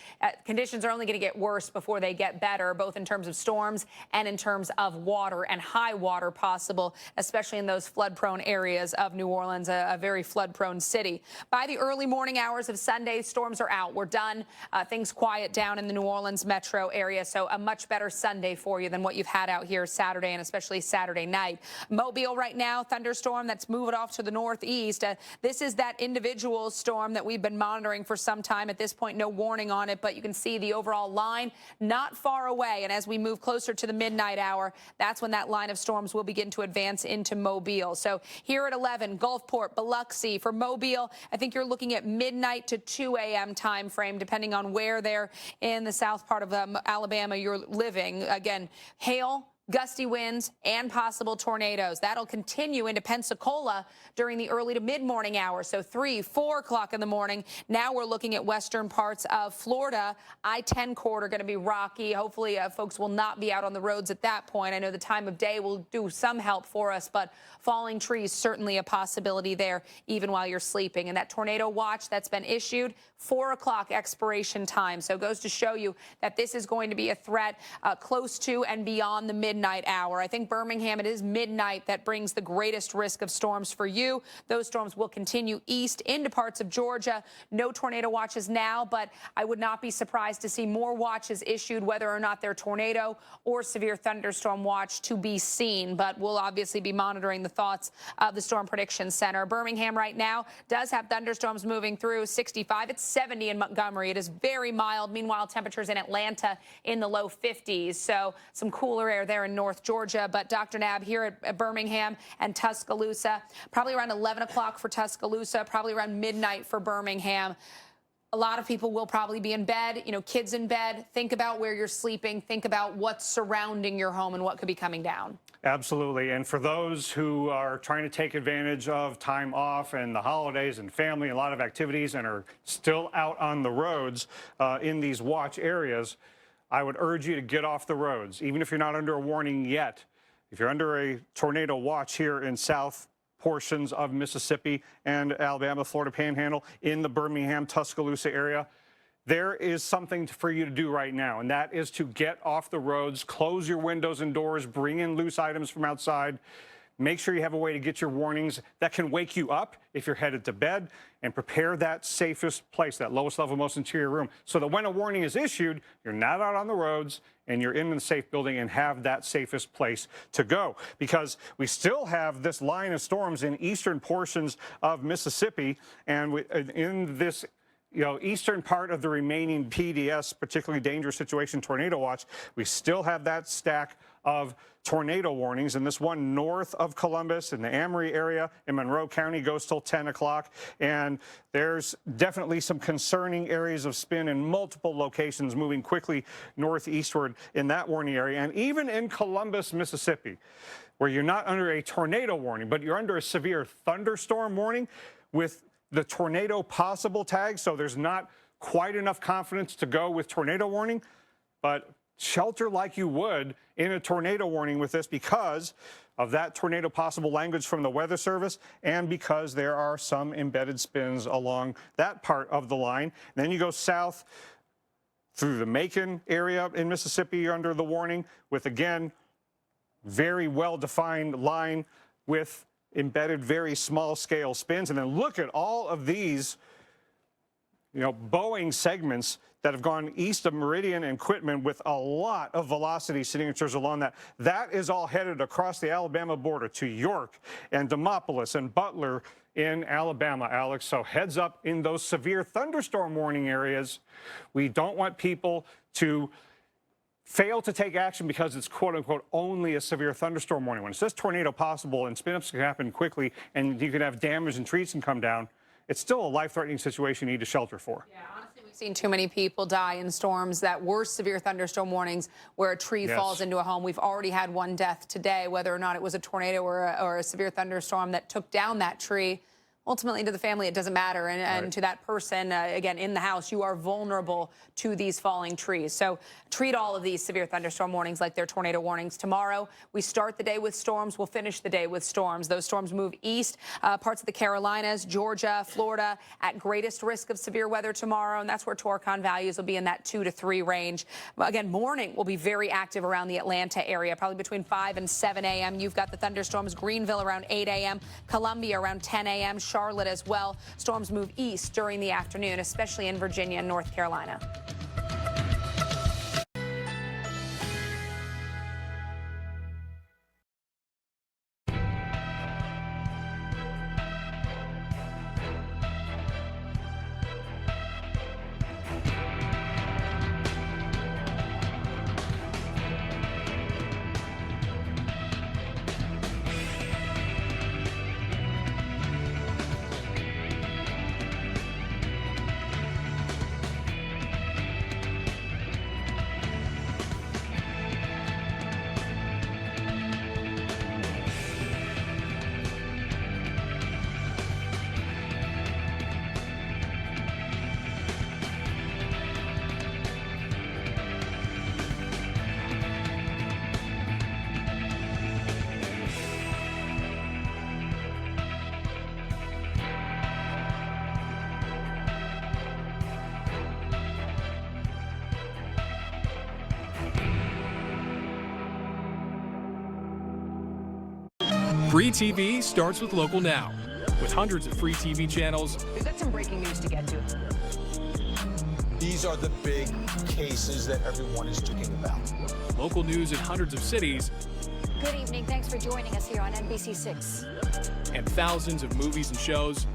conditions are only going to get worse before they get better, both in terms of storms and in terms of water and high water possible, especially in those flood-prone areas of New Orleans, a very flood-prone city. By the early morning hours of Sunday, storms are out. We're done. Things quiet down in the New Orleans metro area, so a much better Sunday for you than what you've had out here Saturday and especially Saturday night. Mobile right now, thunderstorm that's moving off to the northeast. This is that individual storm that we've been monitoring for some time. At this point, no warning on it, but you can see the overall line not far away. And as we move closer to the midnight hour, that's when that line of storms will begin to advance into Mobile. So here at 11, Gulfport, Biloxi. For Mobile, I think you're looking at midnight to 2 a.m. time frame, depending on where they're in the south part of Alabama you're living. Again, hail, gusty winds, and possible tornadoes. That'll continue into Pensacola during the early to mid-morning hours, so 3, 4 o'clock in the morning. Now we're looking at western parts of Florida. I-10 corridor going to be rocky. Hopefully, folks will not be out on the roads at that point. I know the time of day will do some help for us, but falling trees certainly a possibility there, even while you're sleeping. And that tornado watch that's been issued, 4 o'clock expiration time. So it goes to show you that this is going to be a threat close to and beyond the midnight hour. I think Birmingham, it is midnight that brings the greatest risk of storms for you. Those storms will continue east into parts of Georgia. No tornado watches now, but I would not be surprised to see more watches issued, whether or not they're tornado or severe thunderstorm watch to be seen. But we'll obviously be monitoring the thoughts of the Storm Prediction Center. Birmingham right now does have thunderstorms moving through 65. It's 70 in Montgomery. It is very mild. Meanwhile, temperatures in Atlanta in the low 50s. So some cooler air there in North Georgia. But Dr. Nab here at Birmingham and Tuscaloosa, probably around 11 o'clock for Tuscaloosa, probably around midnight for Birmingham. A lot of people will probably be in bed, kids in bed. Think about where you're sleeping. Think about what's surrounding your home and what could be coming down. Absolutely. And for those who are trying to take advantage of time off and the holidays and family, a lot of activities, and are still out on the roads in these watch areas, I would urge you to get off the roads, even if you're not under a warning yet. If you're under a tornado watch here in south portions of Mississippi and Alabama, Florida Panhandle, in the Birmingham, Tuscaloosa area, there is something for you to do right now, and that is to get off the roads, close your windows and doors, bring in loose items from outside. Make sure you have a way to get your warnings that can wake you up if you're headed to bed, and prepare that safest place, that lowest level, most interior room, so that when a warning is issued, you're not out on the roads and you're in the safe building and have that safest place to go. Because we still have this line of storms in eastern portions of Mississippi, and in this eastern part of the remaining PDS, particularly dangerous situation tornado watch, we still have that stack of tornado warnings, and this one north of Columbus in the Amory area in Monroe County goes till 10 o'clock. And there's definitely some concerning areas of spin in multiple locations moving quickly northeastward in that warning area. And even in Columbus, Mississippi, where you're not under a tornado warning, but you're under a severe thunderstorm warning with the tornado possible tag. So there's not quite enough confidence to go with tornado warning, but shelter like you would in a tornado warning with this, because of that tornado possible language from the Weather Service, and because there are some embedded spins along that part of the line. And then you go south through the Macon area in Mississippi under the warning, with, again, very well-defined line with embedded very small scale spins. And then look at all of these, bowing segments that have gone east of Meridian and Quitman with a lot of velocity signatures along that. That is all headed across the Alabama border to York and Demopolis and Butler in Alabama, Alex. So heads up in those severe thunderstorm warning areas. We don't want people to fail to take action because it's quote unquote only a severe thunderstorm warning. When it says tornado possible and spin-ups can happen quickly and you can have damage and trees can come down, it's still a life-threatening situation you need to shelter for. Yeah, honestly, we've seen too many people die in storms that were severe thunderstorm warnings where a tree falls into a home. We've already had one death today, whether or not it was a tornado or a severe thunderstorm that took down that tree. Ultimately, to the family, it doesn't matter. And to that person, again, in the house, you are vulnerable to these falling trees. So treat all of these severe thunderstorm warnings like they're tornado warnings. Tomorrow, we start the day with storms. We'll finish the day with storms. Those storms move east, parts of the Carolinas, Georgia, Florida, at greatest risk of severe weather tomorrow. And that's where Torcon values will be in that 2 to 3 range. Again, morning will be very active around the Atlanta area, probably between 5 and 7 a.m. You've got the thunderstorms, Greenville around 8 a.m., Columbia around 10 a.m., Charlotte as well. Storms move east during the afternoon, especially in Virginia and North Carolina. Free TV starts with Local Now. With hundreds of free TV channels, We've got some breaking news to get to. These are the big cases that everyone is talking about. local news in hundreds of cities, Good evening. Thanks for joining us here on NBC6. and thousands of movies and shows.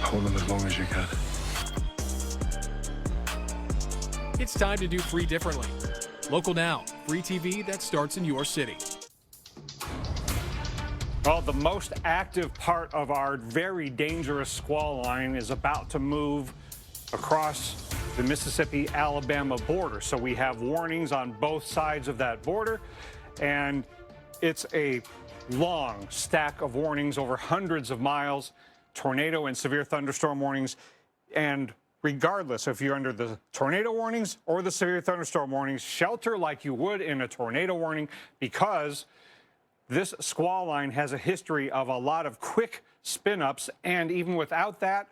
Hold them as long as you can. It's time to do free differently. Local Now, free TV that starts in your city. Well, the most active part of our very dangerous squall line is about to move across the Mississippi-Alabama border. So we have warnings on both sides of that border, and it's a long stack of warnings over hundreds of miles, tornado and severe thunderstorm warnings. And regardless if you're under the tornado warnings or the severe thunderstorm warnings, shelter like you would in a tornado warning, because this squall line has a history of a lot of quick spin-ups, and even without that,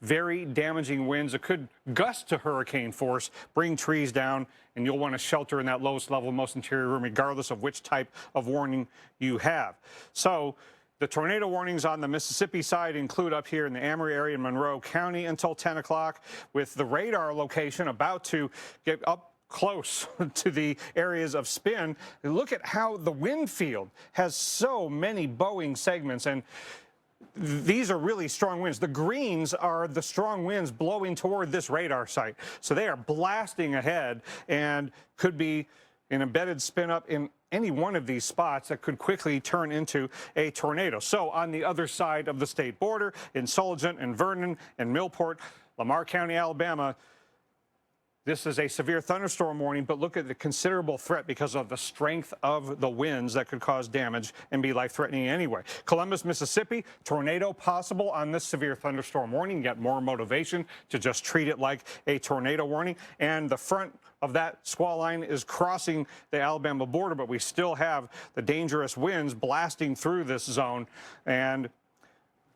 very damaging winds that could gust to hurricane force, bring trees down, and you'll want to shelter in that lowest level, most interior room, regardless of which type of warning you have. So the tornado warnings on the Mississippi side include up here in the Amory area in Monroe County until 10 o'clock, with the radar location about to get up close to the areas of spin. Look at how the wind field has so many bowing segments, and these are really strong winds. The greens are the strong winds blowing toward this radar site. So they are blasting ahead and could be an embedded spin up in any one of these spots that could quickly turn into a tornado. So on the other side of the state border, in Sulligent and Vernon and Millport, Lamar County, Alabama, this is a severe thunderstorm warning, but look at the considerable threat because of the strength of the winds that could cause damage and be life-threatening anyway. Columbus, Mississippi, tornado possible on this severe thunderstorm warning. Get more motivation to just treat it like a tornado warning. And the front of that squall line is crossing the Alabama border, but we still have the dangerous winds blasting through this zone. And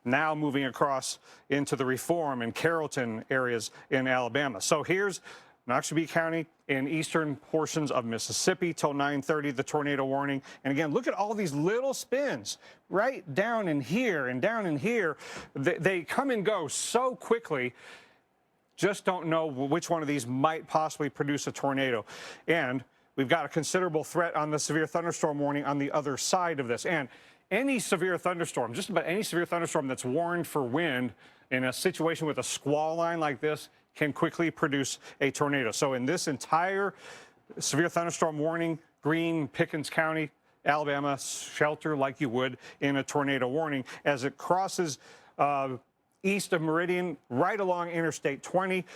now moving across into the Reform and Carrollton areas in Alabama. So here's Noxubee County and eastern portions of Mississippi till 9:30, the tornado warning. And again, look at all these little spins right down in here and down in here. They come and go so quickly. Just don't know which one of these might possibly produce a tornado. And we've got a considerable threat on the severe thunderstorm warning on the other side of this. And any severe thunderstorm, just about any severe thunderstorm that's warned for wind in a situation with a squall line like this can quickly produce a tornado. So in this entire severe thunderstorm warning, Greene, Pickens County, Alabama, shelter like you would in a tornado warning as it crosses east of Meridian, right along Interstate 20.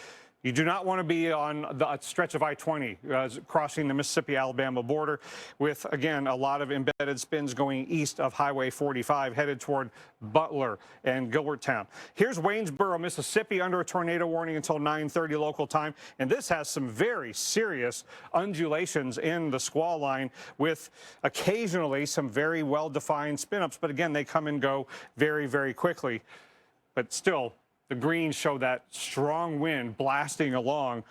You do not want to be on the stretch of I-20 crossing the Mississippi-Alabama border with, again, a lot of embedded spins going east of Highway 45 headed toward Butler and Gilberttown. Here's Waynesboro, Mississippi under a tornado warning until 9:30 local time. And this has some very serious undulations in the squall line with occasionally some very well-defined spin-ups. But again, they come and go very, very quickly. But still, the greens show that strong wind blasting along.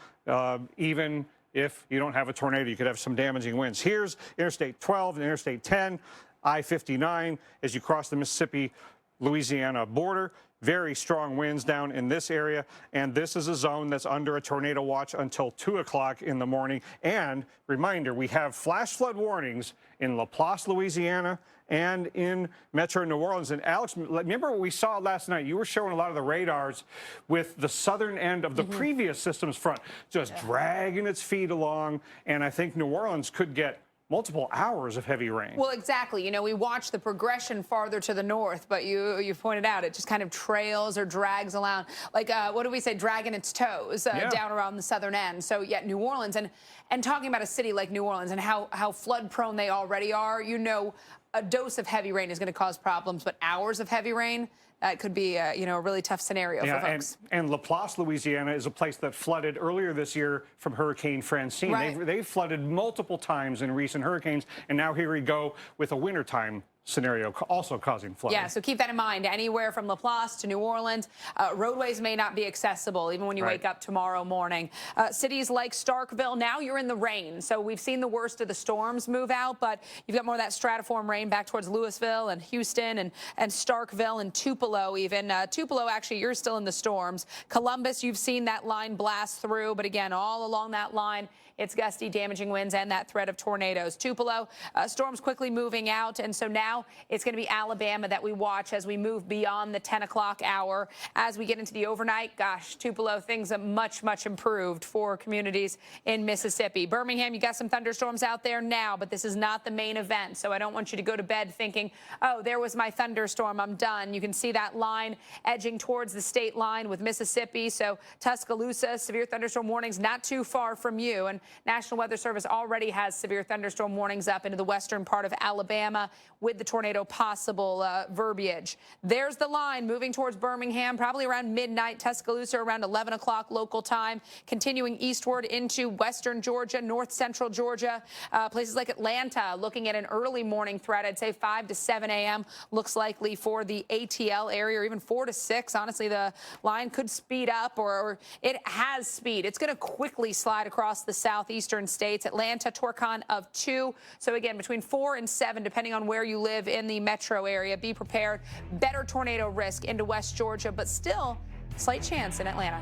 Even if you don't have a tornado, you could have some damaging winds. Here's Interstate 12 and Interstate 10, I-59 as you cross the Mississippi-Louisiana border. Very strong winds down in this area. And this is a zone that's under a tornado watch until 2 o'clock in the morning. And reminder, we have flash flood warnings in Laplace, Louisiana, and in Metro New Orleans. And Alex, remember what we saw last night? You were showing a lot of the radars with the southern end of the previous system's front just dragging its feet along. And I think New Orleans could get multiple hours of heavy rain. Well, exactly. You know, we watch the progression farther to the north, but you pointed out it just kind of trails or drags along, like what do we say, dragging its toes down around the southern end. So yet New Orleans, and talking about a city like New Orleans and how flood prone they already are, you know, a dose of heavy rain is going to cause problems, but hours of heavy rain, that could be you know, a really tough scenario for folks. And Laplace, Louisiana is a place that flooded earlier this year from Hurricane Francine. Right. They've flooded multiple times in recent hurricanes, and now here we go with a wintertime scenario also causing flooding. Yeah, so keep that in mind. Anywhere from Laplace to New Orleans, roadways may not be accessible even when you wake up tomorrow morning. Cities like Starkville, now you're in the rain. So we've seen the worst of the storms move out, but you've got more of that stratiform rain back towards Louisville and Houston and Starkville and Tupelo even. Tupelo, actually, you're still in the storms. Columbus, you've seen that line blast through, but again, all along that line, it's gusty, damaging winds and that threat of tornadoes. Tupelo, storms quickly moving out, and so now it's going to be Alabama that we watch as we move beyond the 10 o'clock hour. As we get into the overnight, gosh, Tupelo, things are much, much improved for communities in Mississippi. Birmingham, you got some thunderstorms out there now, but this is not the main event, so I don't want you to go to bed thinking, oh, there was my thunderstorm, I'm done. You can see that line edging towards the state line with Mississippi, so Tuscaloosa, severe thunderstorm warnings not too far from you. And National Weather Service already has severe thunderstorm warnings up into the western part of Alabama with the tornado possible verbiage. There's the line moving towards Birmingham, probably around midnight. Tuscaloosa around 11 o'clock local time, continuing eastward into western Georgia, north central Georgia. Places like Atlanta looking at an early morning threat. I'd say 5 to 7 a.m. looks likely for the ATL area, or even 4 to 6. Honestly, the line could speed up, or it has speed. It's going to quickly slide across the southeastern states. Atlanta, Torcon of 2. So again, between 4 and 7, depending on where you live in the metro area. Be prepared. Better tornado risk into West Georgia, but still slight chance in Atlanta.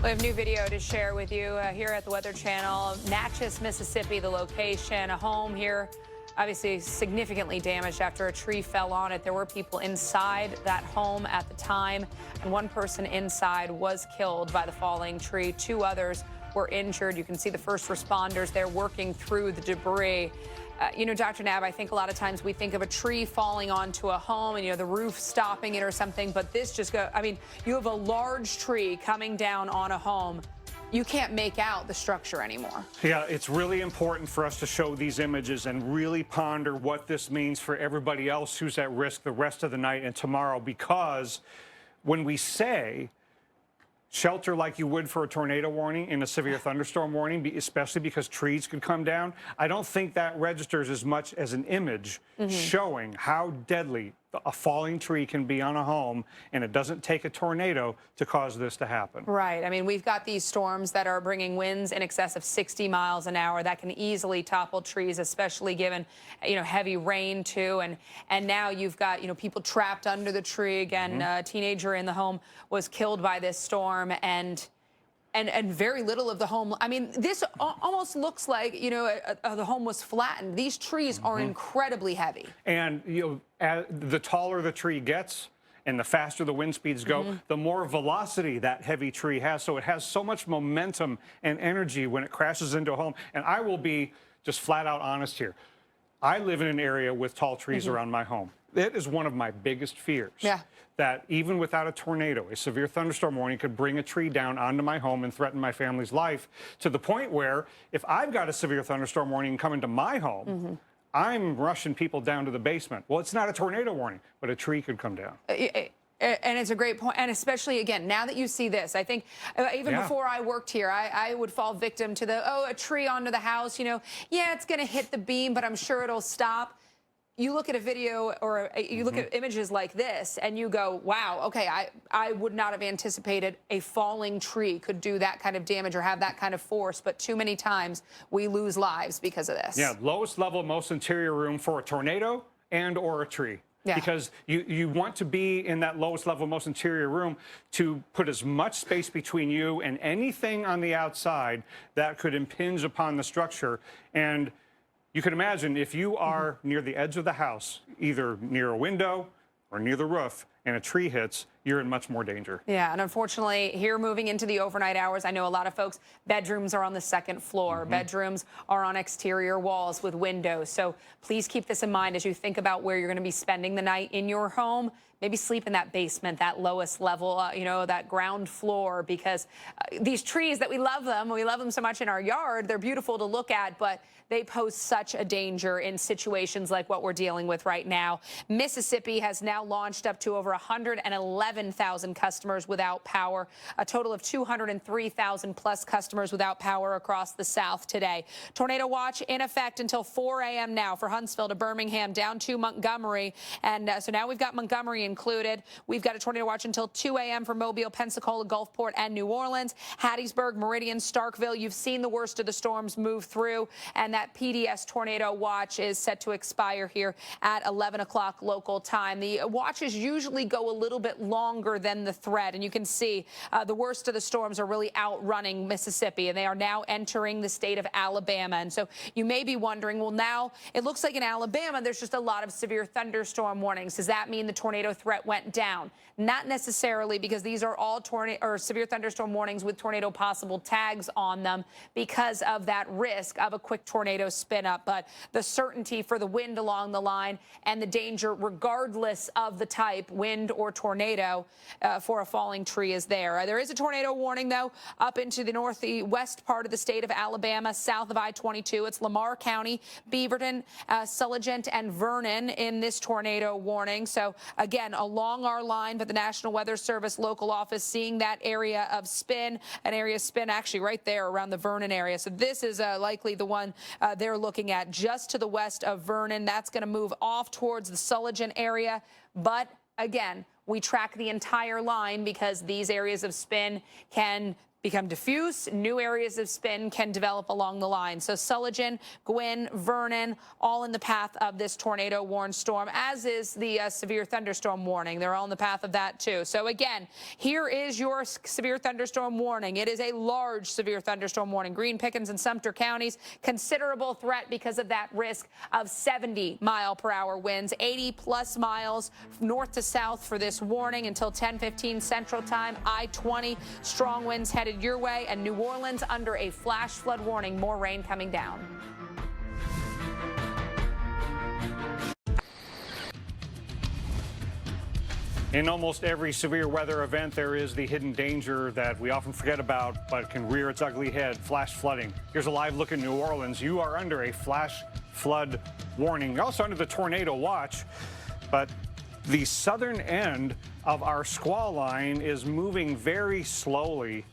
We have new video to share with you here at the Weather Channel. Natchez, Mississippi, the location. A home here obviously significantly damaged after a tree fell on it. There were people inside that home at the time, and one person inside was killed by the falling tree. 2 others were injured. You can see the first responders there working through the debris. You know, Dr. Nab, I think a lot of times we think of a tree falling onto a home and, you know, the roof stopping it or something, but this just I mean, you have a large tree coming down on a home. You can't make out the structure anymore. Yeah, it's really important for us to show these images and really ponder what this means for everybody else who's at risk the rest of the night and tomorrow, because when we say shelter like you would for a tornado warning in a severe thunderstorm warning, especially because trees could come down. I don't think that registers as much as an image showing how deadly a falling tree can be on a home, and it doesn't take a tornado to cause this to happen. Right. I mean, we've got these storms that are bringing winds in excess of 60 miles an hour that can easily topple trees, especially given, heavy rain too. And now you've got, people trapped under the tree. Again, a teenager in the home was killed by this storm, and very little of the home. I mean, this almost looks like, the home was flattened. These trees are incredibly heavy. And, the taller the tree gets and the faster the wind speeds go, the more velocity that heavy tree has. So it has so much momentum and energy when it crashes into a home. And I will be just flat out honest here. I live in an area with tall trees around my home. It is one of my biggest fears. Yeah. That even without a tornado, a severe thunderstorm warning could bring a tree down onto my home and threaten my family's life, to the point where if I've got a severe thunderstorm warning coming to my home, I'm rushing people down to the basement. Well, it's not a tornado warning, but a tree could come down. And it's a great point. And especially, again, now that you see this, I think even before I worked here, I would fall victim to a tree onto the house, yeah, it's going to hit the beam, but I'm sure it'll stop. You look at a video or you look at images like this and you go, wow, okay, I would not have anticipated a falling tree could do that kind of damage or have that kind of force. But too many times we lose lives because of this. Yeah, lowest level, most interior room for a tornado and or a tree. Yeah. Because you want to be in that lowest level, most interior room to put as much space between you and anything on the outside that could impinge upon the structure. And you can imagine if you are near the edge of the house, either near a window or near the roof, and a tree hits, you're in much more danger. Yeah, and unfortunately, here moving into the overnight hours, I know a lot of folks, bedrooms are on the second floor. Bedrooms are on exterior walls with windows. So please keep this in mind as you think about where you're going to be spending the night in your home. Maybe sleep in that basement, that lowest level, that ground floor, because these trees that we love them so much in our yard. They're beautiful to look at, but they pose such a danger in situations like what we're dealing with right now. Mississippi has now launched up to over 111,000 customers without power, a total of 203,000 plus customers without power across the South today. Tornado watch in effect until 4 a.m. now for Huntsville to Birmingham down to Montgomery. And so now we've got Montgomery included. We've got a tornado watch until 2 a.m. for Mobile, Pensacola, Gulfport, and New Orleans. Hattiesburg, Meridian, Starkville. You've seen the worst of the storms move through, and that PDS tornado watch is set to expire here at 11 o'clock local time. The watches usually go a little bit longer than the threat, and you can see the worst of the storms are really outrunning Mississippi, and they are now entering the state of Alabama. And so you may be wondering, well, now it looks like in Alabama there's just a lot of severe thunderstorm warnings. Does that mean the tornado threat went down? Not necessarily, because these are all severe thunderstorm warnings with tornado possible tags on them because of that risk of a quick tornado spin up. But the certainty for the wind along the line and the danger, regardless of the type, wind or tornado, for a falling tree is there. There is a tornado warning, though, up into the northwest part of the state of Alabama, south of I-22. It's Lamar County, Beaverton, Sulligent, and Vernon in this tornado warning. So, again, along our line, but the National Weather Service local office seeing that area of spin, an area of spin actually right there around the Vernon area. So this is likely the one they're looking at just to the west of Vernon. That's going to move off towards the Sulligent area. But again, we track the entire line because these areas of spin can become diffuse. New areas of spin can develop along the line. So Sulligent, Gwynn, Vernon, all in the path of this tornado warned storm, as is the severe thunderstorm warning. They're all in the path of that too. So again, here is your severe thunderstorm warning. It is a large severe thunderstorm warning. Greene, Pickens, and Sumter counties, considerable threat because of that risk of 70-mile-per-hour winds, 80-plus miles north to south for this warning until 10:15 Central Time. I-20, strong winds headed your way, and New Orleans under a flash flood warning. More rain coming down. In almost every severe weather event, there is the hidden danger that we often forget about, but can rear its ugly head: flash flooding. Here's a live look at New Orleans. You are under a flash flood warning. You're also under the tornado watch, but the southern end of our squall line is moving very slowly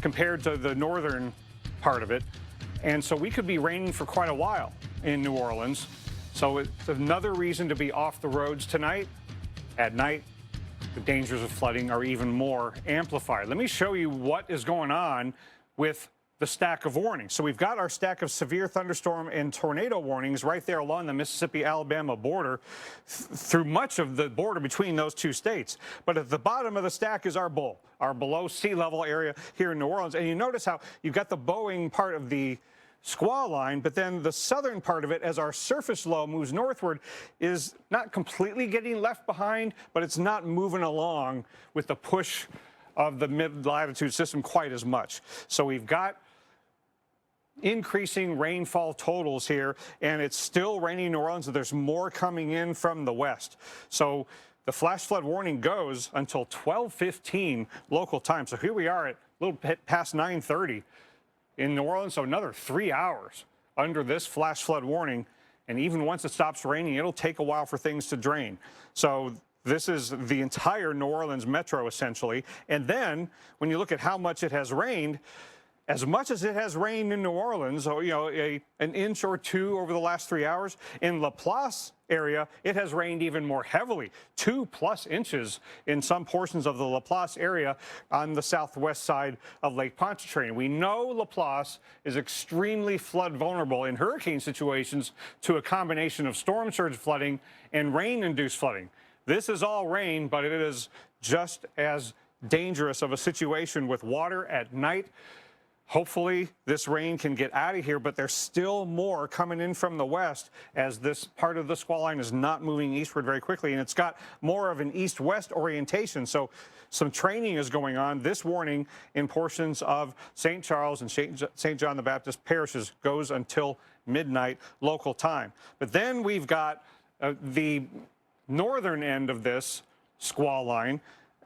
compared to the northern part of it. And so we could be raining for quite a while in New Orleans. So it's another reason to be off the roads tonight. At night, the dangers of flooding are even more amplified. Let me show you what is going on with the stack of warnings. So we've got our stack of severe thunderstorm and tornado warnings right there along the Mississippi-Alabama border through much of the border between those two states. But at the bottom of the stack is our bowl, our below sea level area here in New Orleans. And you notice how you've got the bowing part of the squall line, but then the southern part of it, as our surface low moves northward, is not completely getting left behind, but it's not moving along with the push of the mid-latitude system quite as much. So we've got increasing rainfall totals here, and it's still raining in New Orleans, and there's more coming in from the west. So the flash flood warning goes until 12:15 local time. So here we are at a little bit past 9:30 in New Orleans, so another 3 hours under this flash flood warning. And even once it stops raining, it'll take a while for things to drain. So this is the entire New Orleans metro, essentially. And then when you look at how much it has rained, as much as it has rained in New Orleans, so, you know, an inch or two over the last 3 hours, in Laplace area, it has rained even more heavily, 2+ inches in some portions of the Laplace area on the southwest side of Lake Pontchartrain. We know Laplace is extremely flood vulnerable in hurricane situations to a combination of storm surge flooding and rain-induced flooding. This is all rain, but it is just as dangerous of a situation with water at night. Hopefully this rain can get out of here, but there's still more coming in from the west as this part of the squall line is not moving eastward very quickly, and it's got more of an east-west orientation. So some training is going on. This warning in portions of St. Charles and St. John the Baptist parishes goes until midnight local time. But then we've got the northern end of this squall line,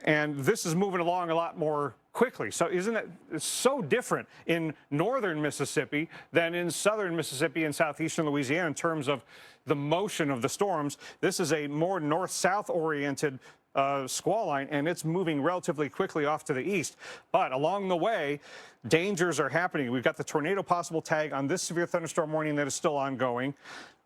and this is moving along a lot more quickly. So isn't it so different in northern Mississippi than in southern Mississippi and southeastern Louisiana in terms of the motion of the storms? This is a more north-south oriented squall line, and it's moving relatively quickly off to the east. But along the way, dangers are happening. We've got the tornado possible tag on this severe thunderstorm warning that is still ongoing.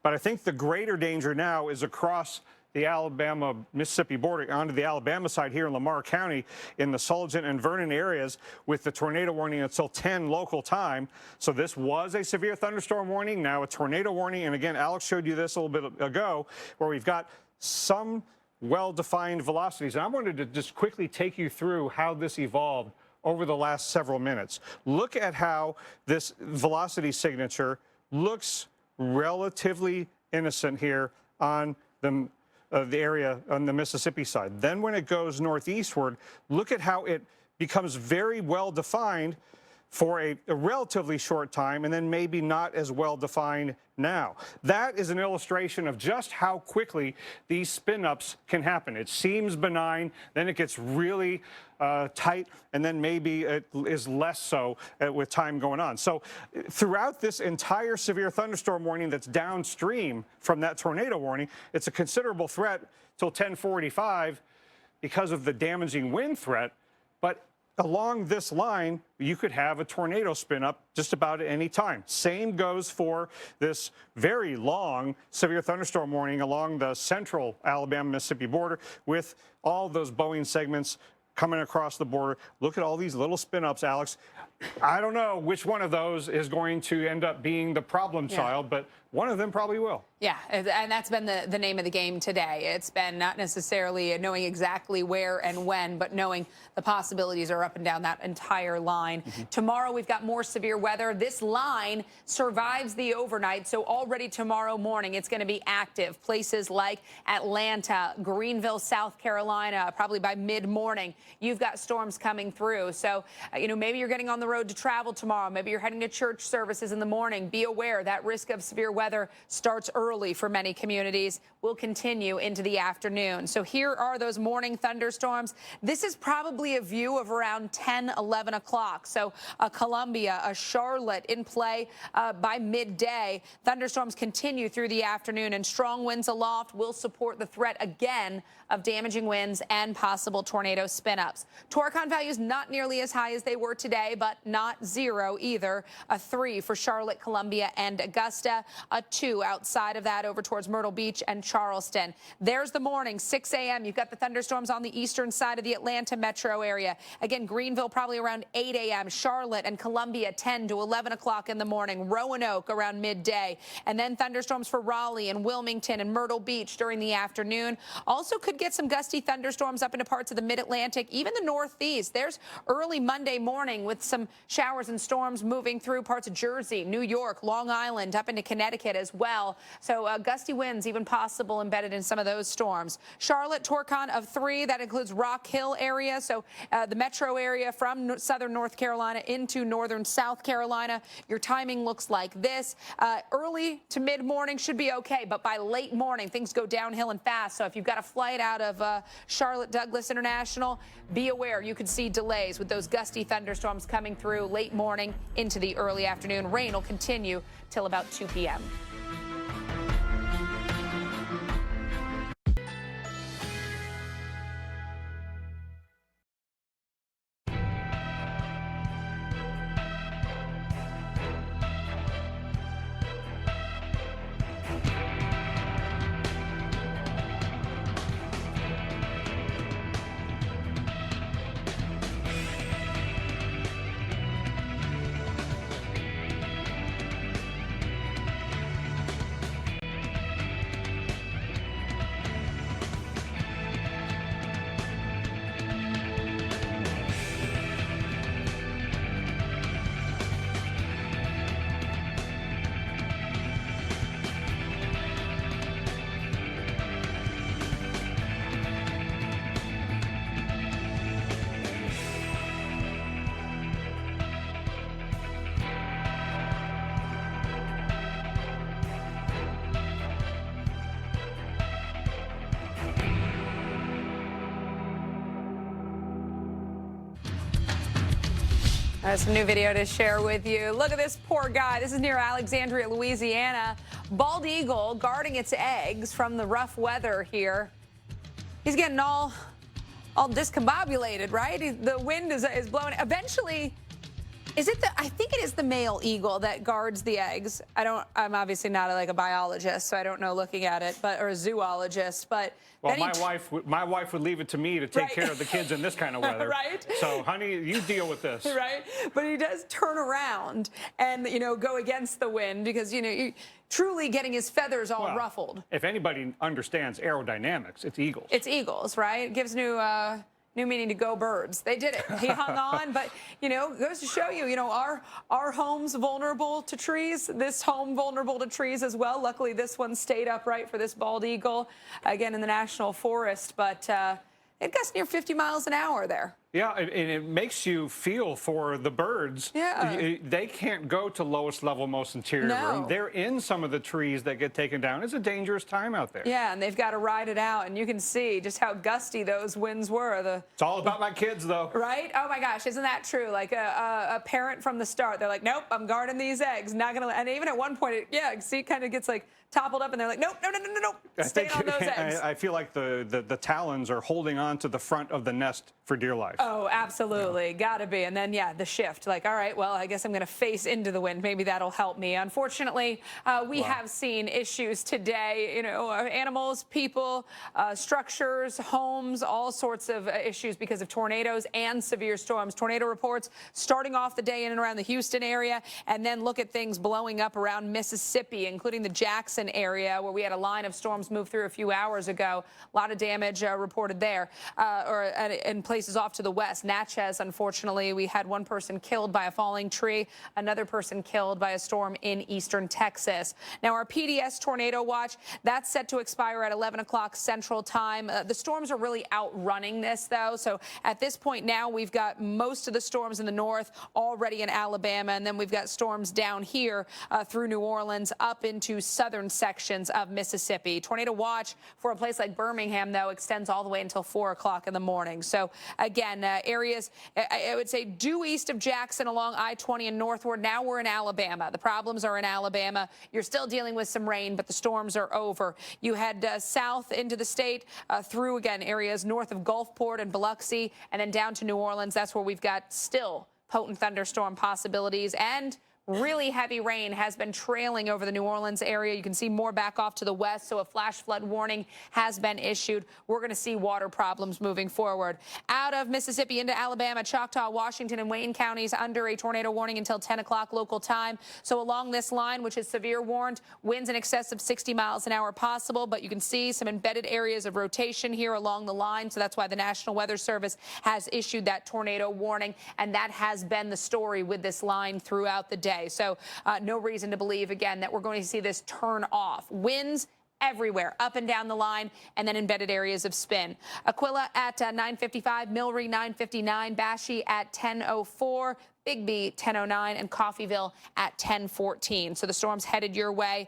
But I think the greater danger now is across the Alabama-Mississippi border onto the Alabama side here in Lamar County in the Sullivan and Vernon areas with the tornado warning until 10 local time. So this was a severe thunderstorm warning, now a tornado warning. And again, Alex showed you this a little bit ago where we've got some well-defined velocities. And I wanted to just quickly take you through how this evolved over the last several minutes. Look at how this velocity signature looks relatively innocent here on the area on the Mississippi side. Then when it goes northeastward, look at how it becomes very well defined for a relatively short time, and then maybe not as well defined now. That is an illustration of just how quickly these spin-ups can happen. It seems benign, then it gets really tight, and then maybe it is less so with time going on. So throughout this entire severe thunderstorm warning that's downstream from that tornado warning, it's a considerable threat till 10:45 because of the damaging wind threat. But along this line, you could have a tornado spin up just about at any time. Same goes for this very long severe thunderstorm warning along the central Alabama-Mississippi border with all those Boeing segments coming across the border. Look at all these little spin ups, Alex. I don't know which one of those is going to end up being the problem child, but one of them probably will. Yeah, and that's been the name of the game today. It's been not necessarily knowing exactly where and when, but knowing the possibilities are up and down that entire line. Tomorrow, we've got more severe weather. This line survives the overnight, so already tomorrow morning, it's going to be active. Places like Atlanta, Greenville, South Carolina, probably by mid-morning, you've got storms coming through. So, you know, maybe you're getting on the road to travel tomorrow. Maybe you're heading to church services in the morning. Be aware that risk of severe weather starts early for many communities, will continue into the afternoon. So here are those morning thunderstorms. This is probably a view of around 10, 11 o'clock. So a Columbia, a Charlotte in play by midday. Thunderstorms continue through the afternoon, and strong winds aloft will support the threat again of damaging winds and possible tornado spin-ups. Torcon values not nearly as high as they were today, but not zero either. A 3 for Charlotte, Columbia, and Augusta. A 2 outside of that over towards Myrtle Beach and Charleston. There's the morning, 6 a.m. You've got the thunderstorms on the eastern side of the Atlanta metro area. Again, Greenville probably around 8 a.m. Charlotte and Columbia 10 to 11 o'clock in the morning. Roanoke around midday. And then thunderstorms for Raleigh and Wilmington and Myrtle Beach during the afternoon. Also could get some gusty thunderstorms up into parts of the mid-Atlantic, even the Northeast. There's early Monday morning with some showers and storms moving through parts of Jersey, New York, Long Island, up into Connecticut as well. So gusty winds even possible embedded in some of those storms. Charlotte, Torcon of 3. That includes Rock Hill area. So the metro area from southern North Carolina into northern South Carolina. Your timing looks like this. Early to mid-morning should be okay, but by late morning, things go downhill and fast. So if you've got a flight out of Charlotte Douglas International, be aware you could see delays with those gusty thunderstorms coming through late morning into the early afternoon. Rain will continue till about 2 p.m. There's a new video to share with you. Look at this poor guy. This is near Alexandria, Louisiana. Bald eagle guarding its eggs from the rough weather here. He's getting all discombobulated, right? The wind is blowing. Eventually, I think it is the male eagle that guards the eggs. I'm obviously not like a biologist, so I don't know looking at it, or a zoologist, but. Well, my wife would leave it to me to take care of the kids in this kind of weather. Right? So, honey, you deal with this. Right? But he does turn around and, go against the wind because, truly getting his feathers all ruffled. If anybody understands aerodynamics, it's eagles. It's eagles, right? It gives new meaning to go birds. They did it. He hung on, but, goes to show you, our home's vulnerable to trees. This home vulnerable to trees as well. Luckily, this one stayed upright for this bald eagle, again, in the national forest, but it gusts near 50 miles an hour there. Yeah, and it makes you feel for the birds. Yeah. They can't go to lowest level, most interior room. They're in some of the trees that get taken down. It's a dangerous time out there. Yeah, and they've got to ride it out, and you can see just how gusty those winds were. It's all about my kids, though. Right? Oh, my gosh, isn't that true? Like a parent from the start, they're like, nope, I'm guarding these eggs. Not going to, and even at one point, it kind of gets like toppled up, and they're like, nope, no, stay on those eggs. I feel like the talons are holding on to the front of the nest for dear life. Oh, absolutely. Gotta be. And then, the shift. Like, all right, well, I guess I'm going to face into the wind. Maybe that'll help me. Unfortunately, we have seen issues today, animals, people, structures, homes, all sorts of issues because of tornadoes and severe storms. Tornado reports starting off the day in and around the Houston area, and then look at things blowing up around Mississippi, including the Jackson area, where we had a line of storms move through a few hours ago. A lot of damage reported there, or in places off to the the west. Natchez, unfortunately, we had one person killed by a falling tree, another person killed by a storm in eastern Texas. Now, our PDS tornado watch, that's set to expire at 11 o'clock Central Time. The storms are really outrunning this, though. So at this point now, we've got most of the storms in the north already in Alabama, and then we've got storms down here through New Orleans up into southern sections of Mississippi. Tornado watch for a place like Birmingham, though, extends all the way until 4 o'clock in the morning. So again, areas, I would say, due east of Jackson along I-20 and northward. Now we're in Alabama. The problems are in Alabama. You're still dealing with some rain, but the storms are over. You head south into the state through, again, areas north of Gulfport and Biloxi, and then down to New Orleans. That's where we've got still potent thunderstorm possibilities, and really heavy rain has been trailing over the New Orleans area. You can see more back off to the west, so a flash flood warning has been issued. We're going to see water problems moving forward. Out of Mississippi into Alabama, Choctaw, Washington, and Wayne counties under a tornado warning until 10 o'clock local time. So along this line, which is severe warned, winds in excess of 60 miles an hour possible, but you can see some embedded areas of rotation here along the line. So that's why the National Weather Service has issued that tornado warning, and that has been the story with this line throughout the day. So no reason to believe, again, that we're going to see this turn off. Winds everywhere, up and down the line, and then embedded areas of spin. Aquila at 9:55, Milry 9:59, Bashy at 10:04. Bigby 10:09, and Coffeyville at 10:14. So the storm's headed your way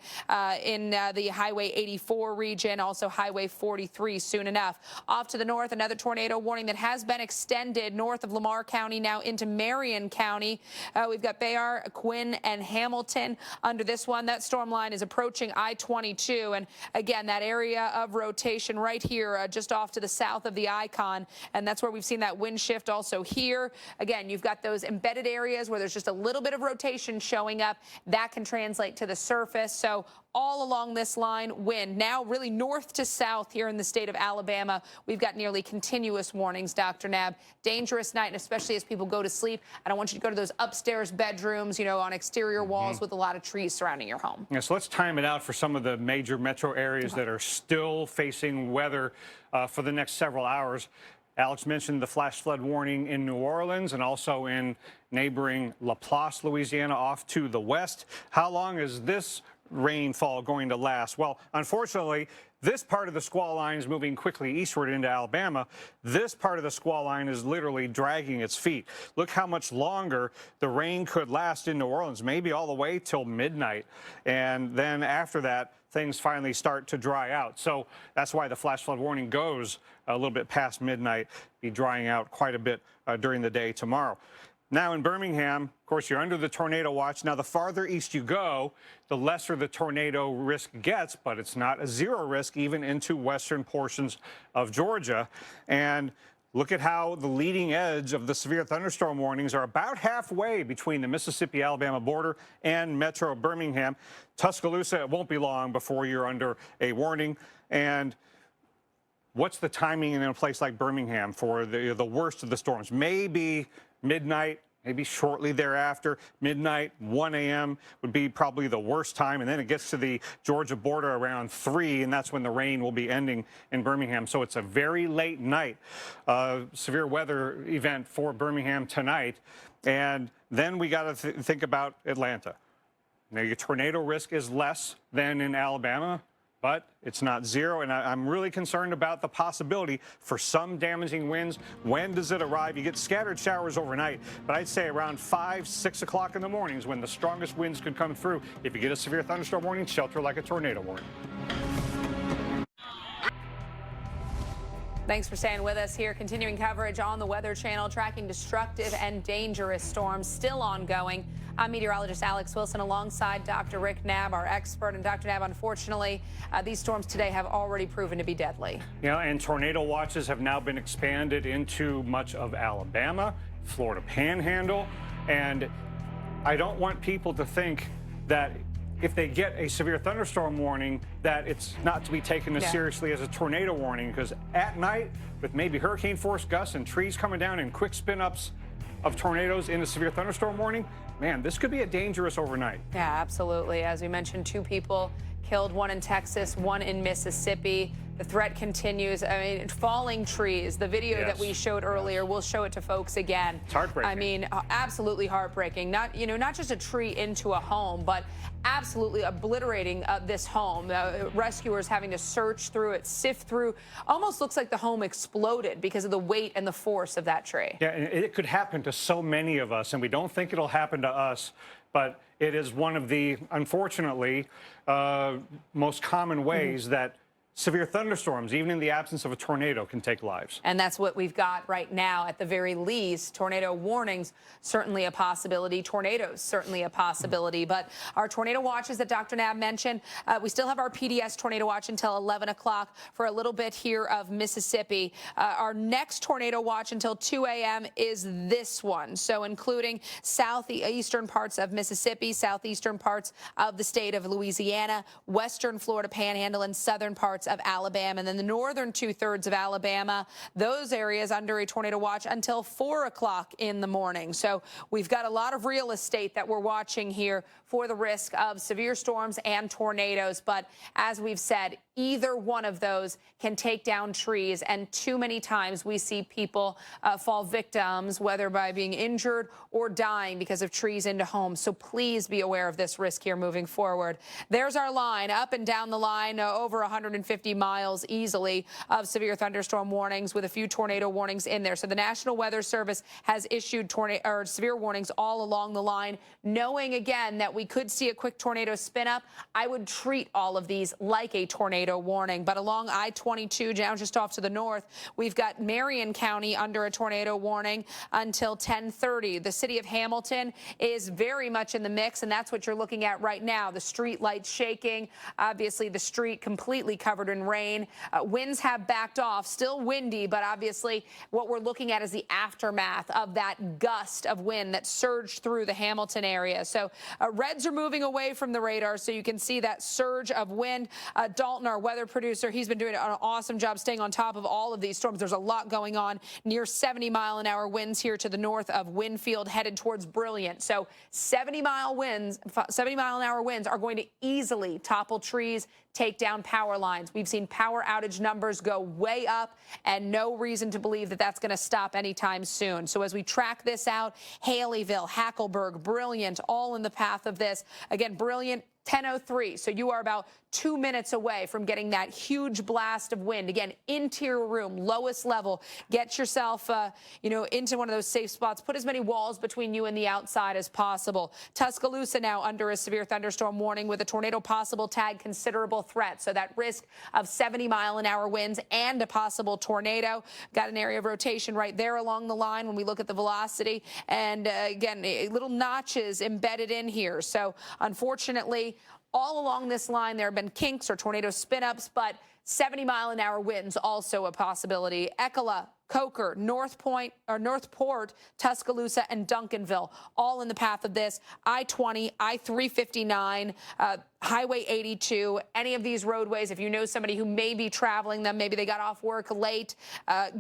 in the Highway 84 region, also Highway 43 soon enough. Off to the north, another tornado warning that has been extended north of Lamar County, now into Marion County. We've got Bayard, Quinn, and Hamilton under this one. That storm line is approaching I-22, and again, that area of rotation right here just off to the south of the Icon, and that's where we've seen that wind shift also here. Again, you've got those embedded areas where there's just a little bit of rotation showing up. That can translate to the surface. So all along this line, wind now really north to south here in the state of Alabama. We've got nearly continuous warnings, Dr. Nab. Dangerous night, and especially as people go to sleep. I don't want you to go to those upstairs bedrooms, you know, on exterior walls with a lot of trees surrounding your home. Yeah, so let's time it out for some of the major metro areas that are still facing weather for the next several hours. Alex mentioned the flash flood warning in New Orleans and also in neighboring Laplace, Louisiana, off to the west. How long is this rainfall going to last? Well, unfortunately, this part of the squall line is moving quickly eastward into Alabama. This part of the squall line is literally dragging its feet. Look how much longer the rain could last in New Orleans, maybe all the way till midnight. And then after that, things finally start to dry out. So that's why the flash flood warning goes a little bit past midnight, be drying out quite a bit during the day tomorrow. Now in Birmingham, of course, you're under the tornado watch. Now, the farther east you go, the lesser the tornado risk gets, but it's not a zero risk even into western portions of Georgia. And look at how the leading edge of the severe thunderstorm warnings are about halfway between the Mississippi-Alabama border and metro Birmingham. Tuscaloosa, it won't be long before you're under a warning. And what's the timing in a place like Birmingham for the worst of the storms? Maybe midnight, maybe shortly thereafter. Midnight, 1 a.m. would be probably the worst time. And then it gets to the Georgia border around 3, and that's when the rain will be ending in Birmingham. So it's a very late night severe weather event for Birmingham tonight. And then we got to think about Atlanta. Now, your tornado risk is less than in Alabama, but it's not zero, and I'm really concerned about the possibility for some damaging winds. When does it arrive? You get scattered showers overnight, but I'd say around 5, 6 o'clock in the mornings when the strongest winds could come through. If you get a severe thunderstorm warning, shelter like a tornado warning. Thanks for staying with us here. Continuing coverage on the Weather Channel, tracking destructive and dangerous storms still ongoing. I'm meteorologist Alex Wilson alongside Dr. Rick Knabb, our expert. And Dr. Knabb, unfortunately, these storms today have already proven to be deadly. Yeah, and tornado watches have now been expanded into much of Alabama, Florida Panhandle. And I don't want people to think that if they get a severe thunderstorm warning, that it's not to be taken as seriously as a tornado warning, because at night, with maybe hurricane force gusts and trees coming down and quick spin-ups of tornadoes in a severe thunderstorm warning, man, this could be a dangerous overnight. Yeah, absolutely. As we mentioned, 2 people killed, 1 in Texas, 1 in Mississippi. The threat continues. I mean, falling trees. The video that we showed earlier, we'll show it to folks again. It's heartbreaking. I mean, absolutely heartbreaking. Not, not just a tree into a home, but absolutely obliterating this home. Rescuers having to search through it, sift through. Almost looks like the home exploded because of the weight and the force of that tree. Yeah, and it could happen to so many of us, and we don't think it'll happen to us, but it is one of the, unfortunately, most common ways that severe thunderstorms, even in the absence of a tornado, can take lives. And that's what we've got right now. At the very least, tornado warnings, certainly a possibility. Tornadoes, certainly a possibility. But our tornado watches that Dr. Knabb mentioned, we still have our PDS tornado watch until 11 o'clock for a little bit here of Mississippi. Our next tornado watch until 2 a.m. is this one. So including southeastern parts of Mississippi, southeastern parts of the state of Louisiana, western Florida Panhandle, and southern parts of Alabama, and then the northern 2/3 of Alabama, those areas under a tornado watch until 4 o'clock in the morning. So we've got a lot of real estate that we're watching here for the risk of severe storms and tornadoes. But as we've said, either one of those can take down trees, and too many times we see people fall victims, whether by being injured or dying because of trees into homes. So please be aware of this risk here moving forward. There's our line, up and down the line, over 150 miles easily of severe thunderstorm warnings, with a few tornado warnings in there. So the National Weather Service has issued severe warnings all along the line, knowing again that we could see a quick tornado spin up. I would treat all of these like a tornado warning. But along I-22, down just off to the north, we've got Marion County under a tornado warning until 10:30. The city of Hamilton is very much in the mix, and that's what you're looking at right now. The street lights shaking, obviously the street completely covered in rain. Winds have backed off, still windy, but obviously what we're looking at is the aftermath of that gust of wind that surged through the Hamilton area. So reds are moving away from the radar, so you can see that surge of wind. Dalton, our weather producer, he's been doing an awesome job staying on top of all of these storms. There's a lot going on. Near 70-mile-an-hour winds here to the north of Winfield, headed towards Brilliant. So 70-mile-an-hour winds are going to easily topple trees, take down power lines. We've seen power outage numbers go way up, and no reason to believe that that's going to stop anytime soon. So as we track this out, Haleyville, Hackleburg, Brilliant, all in the path of this. Again, Brilliant, 10:03. So you are about 2 minutes away from getting that huge blast of wind. Again, interior room, lowest level. Get yourself, into one of those safe spots. Put as many walls between you and the outside as possible. Tuscaloosa now under a severe thunderstorm warning with a tornado possible tag considerable threat. So that risk of 70-mile-an-hour winds and a possible tornado. Got an area of rotation right there along the line when we look at the velocity. And again, little notches embedded in here. So unfortunately, all along this line, there have been kinks or tornado spin-ups, but 70-mile-an-hour winds also a possibility. Ecola, Coker, Northport, Tuscaloosa, and Duncanville, all in the path of this. I-20, I-359, Highway 82, any of these roadways, if you know somebody who may be traveling them, maybe they got off work late,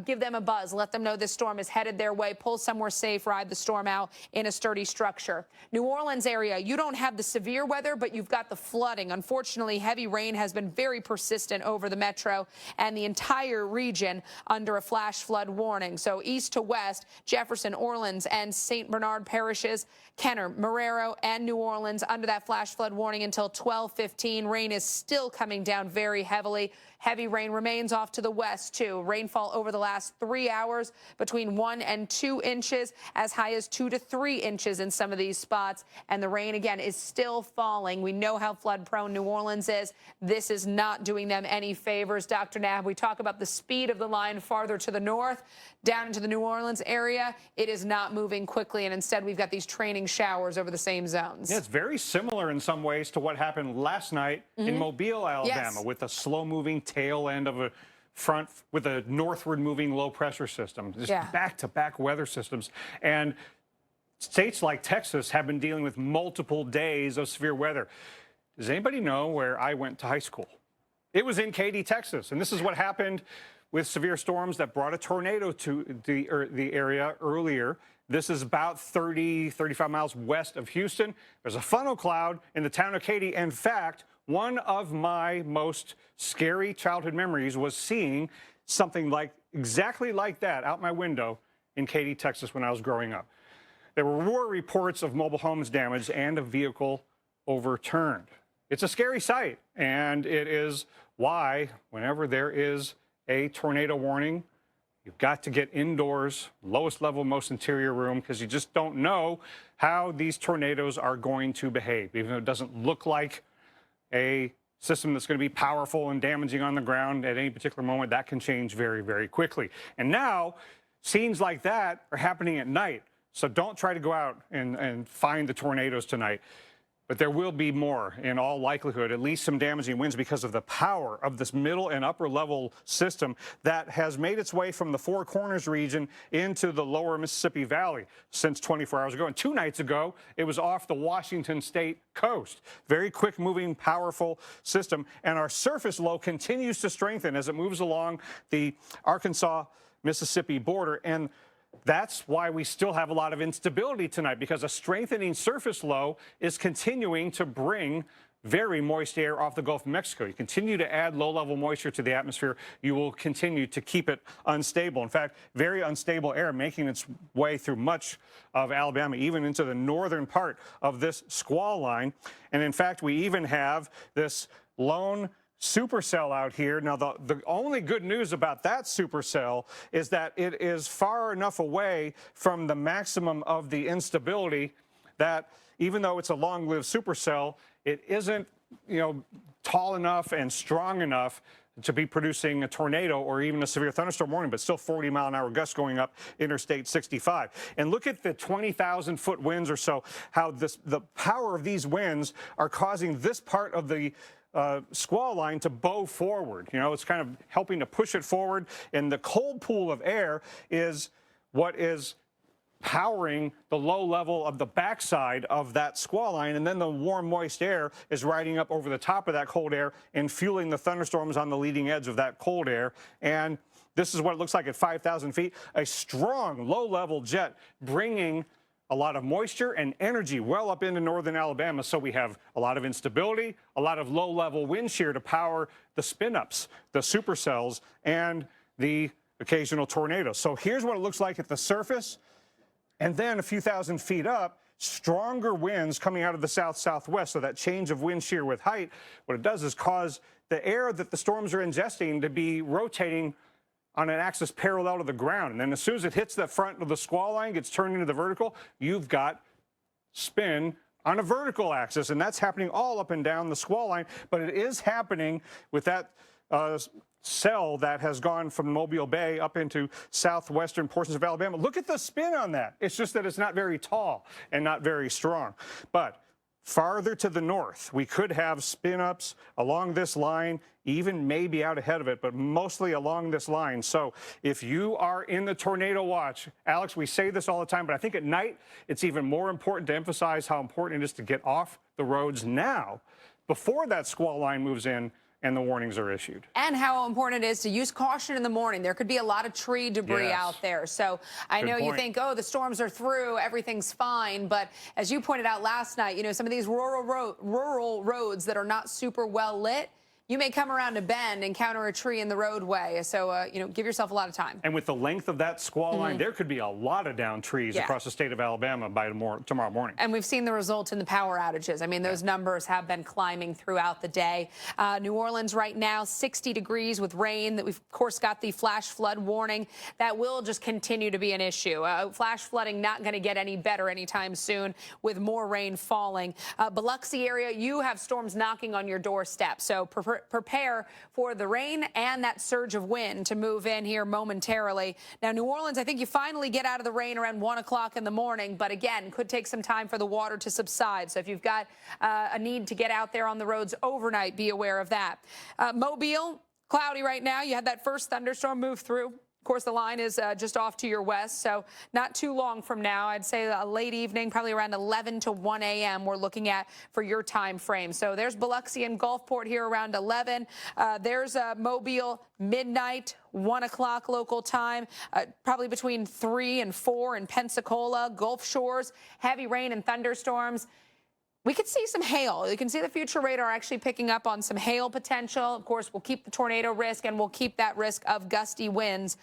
give them a buzz. Let them know this storm is headed their way. Pull somewhere safe, ride the storm out in a sturdy structure. New Orleans area, you don't have the severe weather, but you've got the flooding. Unfortunately, heavy rain has been very persistent over the metro and the entire region under a flash flood warning. So east to west, Jefferson, Orleans, and St. Bernard parishes, Kenner, Marrero, and New Orleans under that flash flood warning until 12:15. Rain is still coming down very heavily. Heavy rain remains off to the west, too. Rainfall over the last 3 hours between 1 and 2 inches, as high as 2 to 3 inches in some of these spots. And the rain, again, is still falling. We know how flood-prone New Orleans is. This is not doing them any favors. Dr. Knabb, we talk about the speed of the line farther to the north, down into the New Orleans area. It is not moving quickly, and instead we've got these training showers over the same zones. Yeah, it's very similar in some ways to what happened last night in Mobile, Alabama, with a slow-moving tail end of a front with a northward moving low pressure system. Just back-to-back weather systems. And states like Texas have been dealing with multiple days of severe weather. Does anybody know where I went to high school? It was in Katy, Texas. And this is what happened with severe storms that brought a tornado to the area earlier This is about 35 miles west of Houston. There's a funnel cloud in the town of Katy. In fact, one of my most scary childhood memories was seeing something exactly like that out my window in Katy, Texas when I was growing up. There were reports of mobile homes damaged and a vehicle overturned. It's a scary sight, and it is why whenever there is a tornado warning, you've got to get indoors, lowest level, most interior room, because you just don't know how these tornadoes are going to behave. Even though it doesn't look like a system that's going to be powerful and damaging on the ground at any particular moment, that can change very, very quickly. And now, scenes like that are happening at night. So don't try to go out and find the tornadoes tonight. But there will be more, in all likelihood, at least some damaging winds because of the power of this middle and upper level system that has made its way from the Four Corners region into the lower Mississippi Valley since 24 hours ago. And 2 nights ago, it was off the Washington state coast. Very quick moving, powerful system. And our surface low continues to strengthen as it moves along the Arkansas-Mississippi border. And that's why we still have a lot of instability tonight, because a strengthening surface low is continuing to bring very moist air off the Gulf of Mexico. You continue to add low-level moisture to the atmosphere, you will continue to keep it unstable. In fact, very unstable air making its way through much of Alabama, even into the northern part of this squall line. And in fact, we even have this lone supercell out here. Now, the only good news about that supercell is that it is far enough away from the maximum of the instability that even though it's a long-lived supercell, it isn't, tall enough and strong enough to be producing a tornado or even a severe thunderstorm warning, but still 40-mile-an-hour gusts going up Interstate 65. And look at the 20,000-foot winds or so, how the power of these winds are causing this part of the squall line to bow forward. It's kind of helping to push it forward, and the cold pool of air is what is powering the low level of the backside of that squall line, and then the warm, moist air is riding up over the top of that cold air and fueling the thunderstorms on the leading edge of that cold air. And this is what it looks like at 5,000 feet, a strong low-level jet bringing a lot of moisture and energy well up into northern Alabama. So we have a lot of instability, a lot of low-level wind shear to power the spin-ups, the supercells, and the occasional tornado. So here's what it looks like at the surface. And then a few thousand feet up, stronger winds coming out of the south-southwest. So that change of wind shear with height, what it does is cause the air that the storms are ingesting to be rotating on an axis parallel to the ground. And then as soon as it hits the front of the squall line, gets turned into the vertical, you've got spin on a vertical axis. And that's happening all up and down the squall line. But it is happening with that cell that has gone from Mobile Bay up into southwestern portions of Alabama. Look at the spin on that. It's just that it's not very tall and not very strong. But farther to the north, we could have spin-ups along this line, even maybe out ahead of it, but mostly along this line. So if you are in the tornado watch, Alex, we say this all the time, but I think at night it's even more important to emphasize how important it is to get off the roads now before that squall line moves in and the warnings are issued. And how important it is to use caution in the morning. There could be a lot of tree debris out there. So I know you think, oh, the storms are through, everything's fine. But as you pointed out last night, some of these rural roads that are not super well lit, you may come around a bend and encounter a tree in the roadway. So, give yourself a lot of time. And with the length of that squall line, there could be a lot of downed trees across the state of Alabama by tomorrow morning. And we've seen the result in the power outages. I mean, those numbers have been climbing throughout the day. New Orleans right now, 60 degrees with rain. That we've, of course, got the flash flood warning. That will just continue to be an issue. Flash flooding not going to get any better anytime soon with more rain falling. Biloxi area, you have storms knocking on your doorstep. So prepare for the rain and that surge of wind to move in here momentarily. Now, New Orleans, I think you finally get out of the rain around 1 o'clock in the morning, but again, could take some time for the water to subside. So if you've got a need to get out there on the roads overnight, be aware of that. Mobile, cloudy right now. You had that first thunderstorm move through. Of course, the line is just off to your west, so not too long from now. I'd say a late evening, probably around 11 to 1 a.m. we're looking at for your time frame. So there's Biloxi and Gulfport here around 11. There's Mobile, midnight, 1 o'clock local time, probably between 3 and 4 in Pensacola, Gulf Shores, heavy rain and thunderstorms. We could see some hail. You can see the future radar actually picking up on some hail potential. Of course, we'll keep the tornado risk, and we'll keep that risk of gusty winds.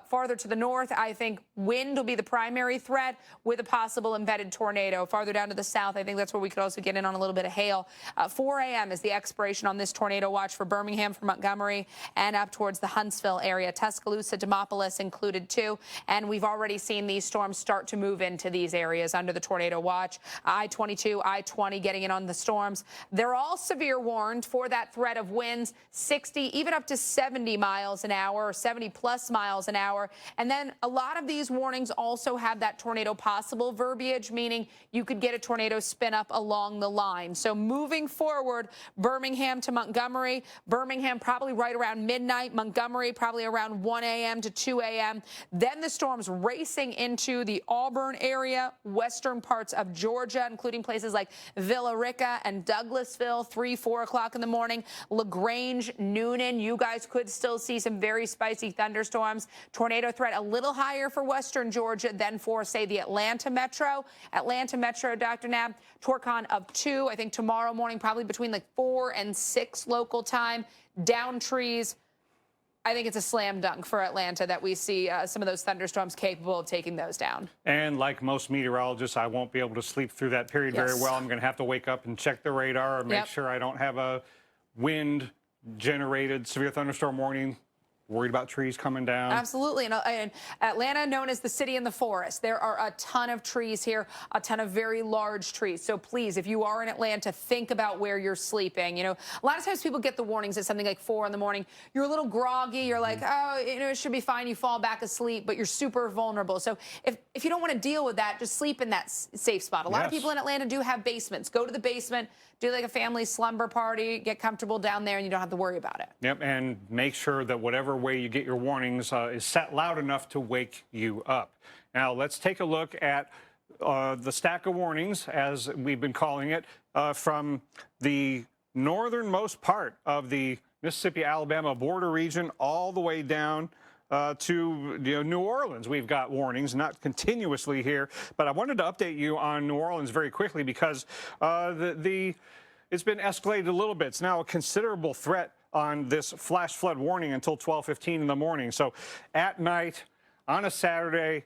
Farther to the north, I think wind will be the primary threat with a possible embedded tornado. Farther down to the south, I think that's where we could also get in on a little bit of hail. 4 a.m. is the expiration on this tornado watch for Birmingham, for Montgomery, and up towards the Huntsville area. Tuscaloosa, Demopolis included too. And we've already seen these storms start to move into these areas under the tornado watch. I-22, I-20 getting in on the storms. They're all severe warned for that threat of winds 60, even up to 70 miles an hour, or 70 plus miles an hour. And then a lot of these warnings also have that tornado possible verbiage, meaning you could get a tornado spin up along the line. So moving forward, Birmingham to Montgomery, Birmingham probably right around midnight, Montgomery probably around 1 a.m. to 2 a.m. Then the storms racing into the Auburn area, western parts of Georgia, including places like Villa Rica and Douglasville, 3, 4 o'clock in the morning. LaGrange, Noonan, you guys could still see some very spicy thunderstorms. Tornado threat a little higher for western Georgia than for, say, the Atlanta metro. Atlanta metro, Dr. Nab, Torcon of 2. I think tomorrow morning, probably between like 4 and 6 local time. Down trees. I think it's a slam dunk for Atlanta that we see some of those thunderstorms capable of taking those down. And like most meteorologists, I won't be able to sleep through that period very well. I'm going to have to wake up and check the radar and make sure I don't have a wind-generated severe thunderstorm warning. Worried about trees coming down. Absolutely. And Atlanta, known as the city in the forest. There are a ton of trees here, a ton of very large trees. So please, if you are in Atlanta, think about where you're sleeping. You know, a lot of times people get the warnings at something like 4 in the morning. You're a little groggy. You're like, oh, you know, it should be fine. You fall back asleep, but you're super vulnerable. So if you don't want to deal with that, just sleep in that safe spot. A lot of people in Atlanta do have basements. Go to the basement, do like a family slumber party, get comfortable down there, and you don't have to worry about it. Yep, and make sure that whatever way you get your warnings is set loud enough to wake you up. Now, let's take a look at the stack of warnings, as we've been calling it, from the northernmost part of the Mississippi-Alabama border region all the way down to New Orleans. We've got warnings, not continuously here, but I wanted to update you on New Orleans very quickly because it's been escalated a little bit. It's now a considerable threat on this flash flood warning until 12:15 in the morning. So at night on a Saturday,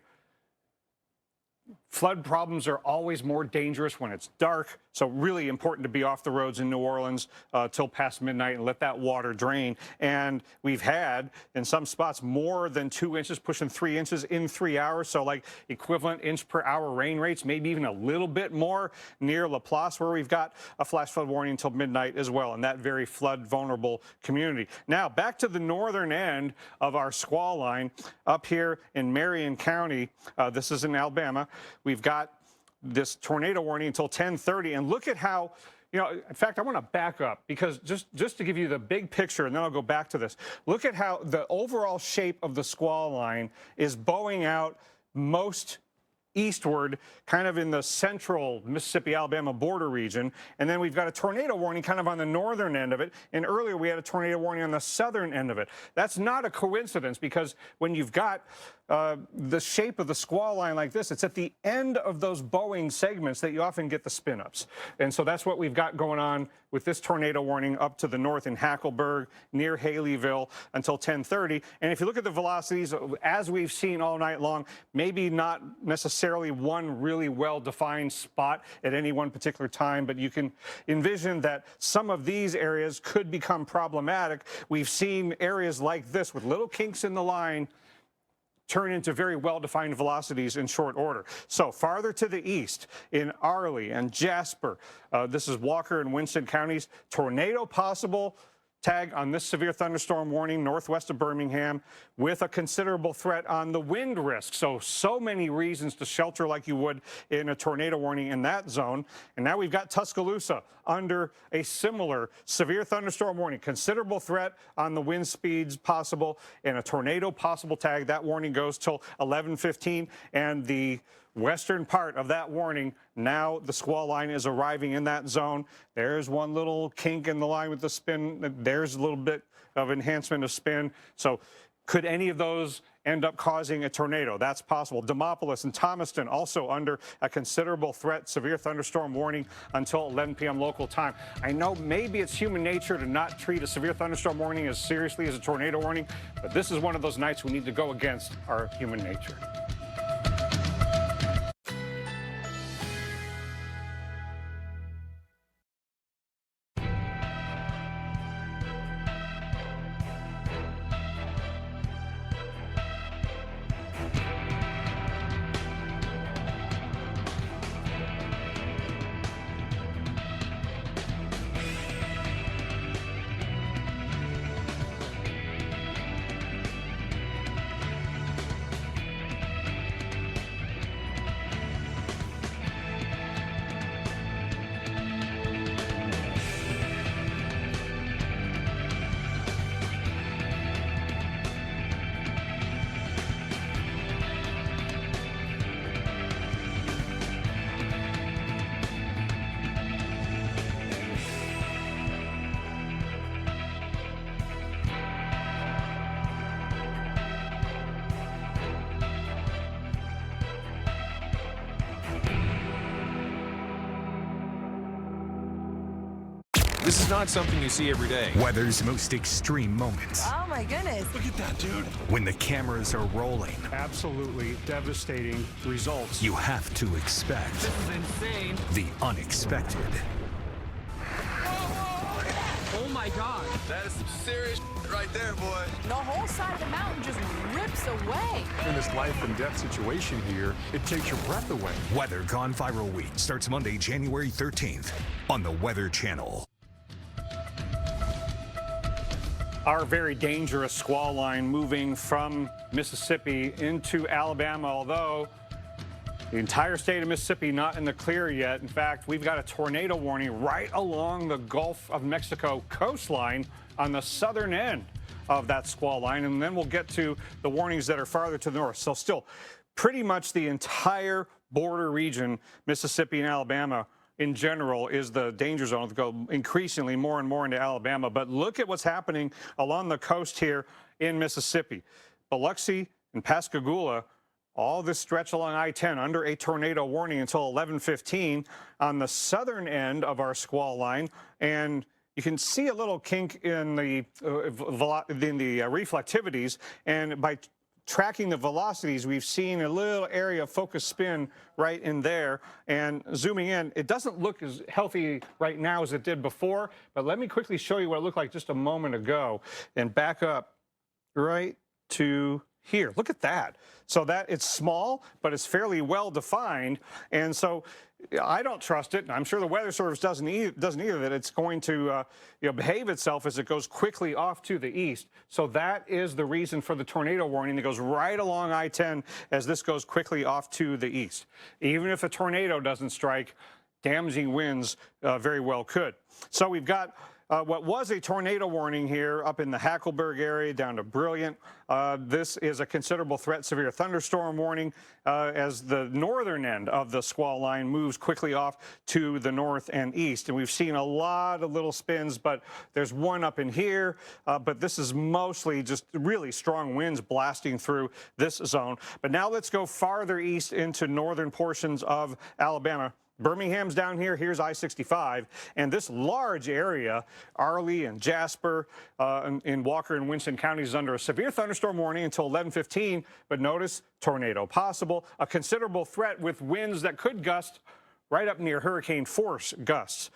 flood problems are always more dangerous when it's dark, so really important to be off the roads in New Orleans till past midnight and let that water drain. And we've had, in some spots, more than 2 inches, pushing 3 inches in 3 hours, so like equivalent inch per hour rain rates, maybe even a little bit more near Laplace, where we've got a flash flood warning until midnight as well, in that very flood vulnerable community. Now, back to the northern end of our squall line, up here in Marion County, this is in Alabama. We've got this tornado warning until 10:30, and look at how, in fact, I want to back up because just to give you the big picture, and then I'll go back to this. Look at how the overall shape of the squall line is bowing out most eastward, kind of in the central Mississippi-Alabama border region. And then we've got a tornado warning kind of on the northern end of it. And earlier we had a tornado warning on the southern end of it. That's not a coincidence, because when you've got the shape of the squall line like this, it's at the end of those bowing segments that you often get the spin-ups. And so that's what we've got going on with this tornado warning up to the north in Hackleburg, near Haleyville, until 10:30. And if you look at the velocities, as we've seen all night long, maybe not necessarily one really well-defined spot at any one particular time, but you can envision that some of these areas could become problematic. We've seen areas like this with little kinks in the line turn into very well-defined velocities in short order. So farther to the east in Arley and Jasper, this is Walker and Winston counties, tornado possible tag on this severe thunderstorm warning northwest of Birmingham with a considerable threat on the wind risk. So many reasons to shelter like you would in a tornado warning in that zone. And now we've got Tuscaloosa under a similar severe thunderstorm warning, considerable threat on the wind speeds possible and a tornado possible tag. That warning goes till 11:15, and the western part of that warning, now the squall line is arriving in that zone. There's one little kink in the line with the spin. There's a little bit of enhancement of spin. So could any of those end up causing a tornado? That's possible. Demopolis and Thomaston also under a considerable threat, severe thunderstorm warning until 11 p.m. local time. I know maybe it's human nature to not treat a severe thunderstorm warning as seriously as a tornado warning, but this is one of those nights we need to go against our human nature. This is not something you see every day. Weather's most extreme moments. Oh my goodness. Look at that, dude. When the cameras are rolling, Absolutely devastating results. you have to expect This is insane. the unexpected. Oh my God. That is some serious right there, boy. The whole side of the mountain just rips away. In this life and death situation here, it takes your breath away. Weather Gone Viral Week starts Monday, January 13th on the Weather Channel. Our very dangerous squall line moving from Mississippi into Alabama, although the entire state of Mississippi not in the clear yet. In fact, we've got a tornado warning right along the Gulf of Mexico coastline on the southern end of that squall line, and then we'll get to the warnings that are farther to the north. So still, pretty much the entire border region, Mississippi and Alabama, in general, is the danger zone to go increasingly more and more into Alabama. But look at what's happening along the coast here in Mississippi. Biloxi and Pascagoula, all this stretch along I-10 under a tornado warning until 11:15 on the southern end of our squall line. And you can see a little kink in the reflectivities. And by tracking the velocities, we've seen a little area of focus spin right in there. And zooming in, it doesn't look as healthy right now as it did before, but let me quickly show you what it looked like just a moment ago and back up right to here. Look at that. So that it's small, but it's fairly well defined. And so I don't trust it. I'm sure the Weather Service doesn't either, that it's going to behave itself as it goes quickly off to the east. So that is the reason for the tornado warning that goes right along I-10 as this goes quickly off to the east. Even if a tornado doesn't strike, damaging winds very well could. So we've got what was a tornado warning here up in the Hackleburg area down to Brilliant. This is a considerable threat severe thunderstorm warning as the northern end of the squall line moves quickly off to the north and east. And we've seen a lot of little spins, but there's one up in here. But this is mostly just really strong winds blasting through this zone. But now let's go farther east into northern portions of Alabama. Birmingham's down here. Here's I-65. And this large area, Arley and Jasper in Walker and Winston counties, is under a severe thunderstorm warning until 11:15. But notice, tornado possible, a considerable threat with winds that could gust right up near hurricane force gusts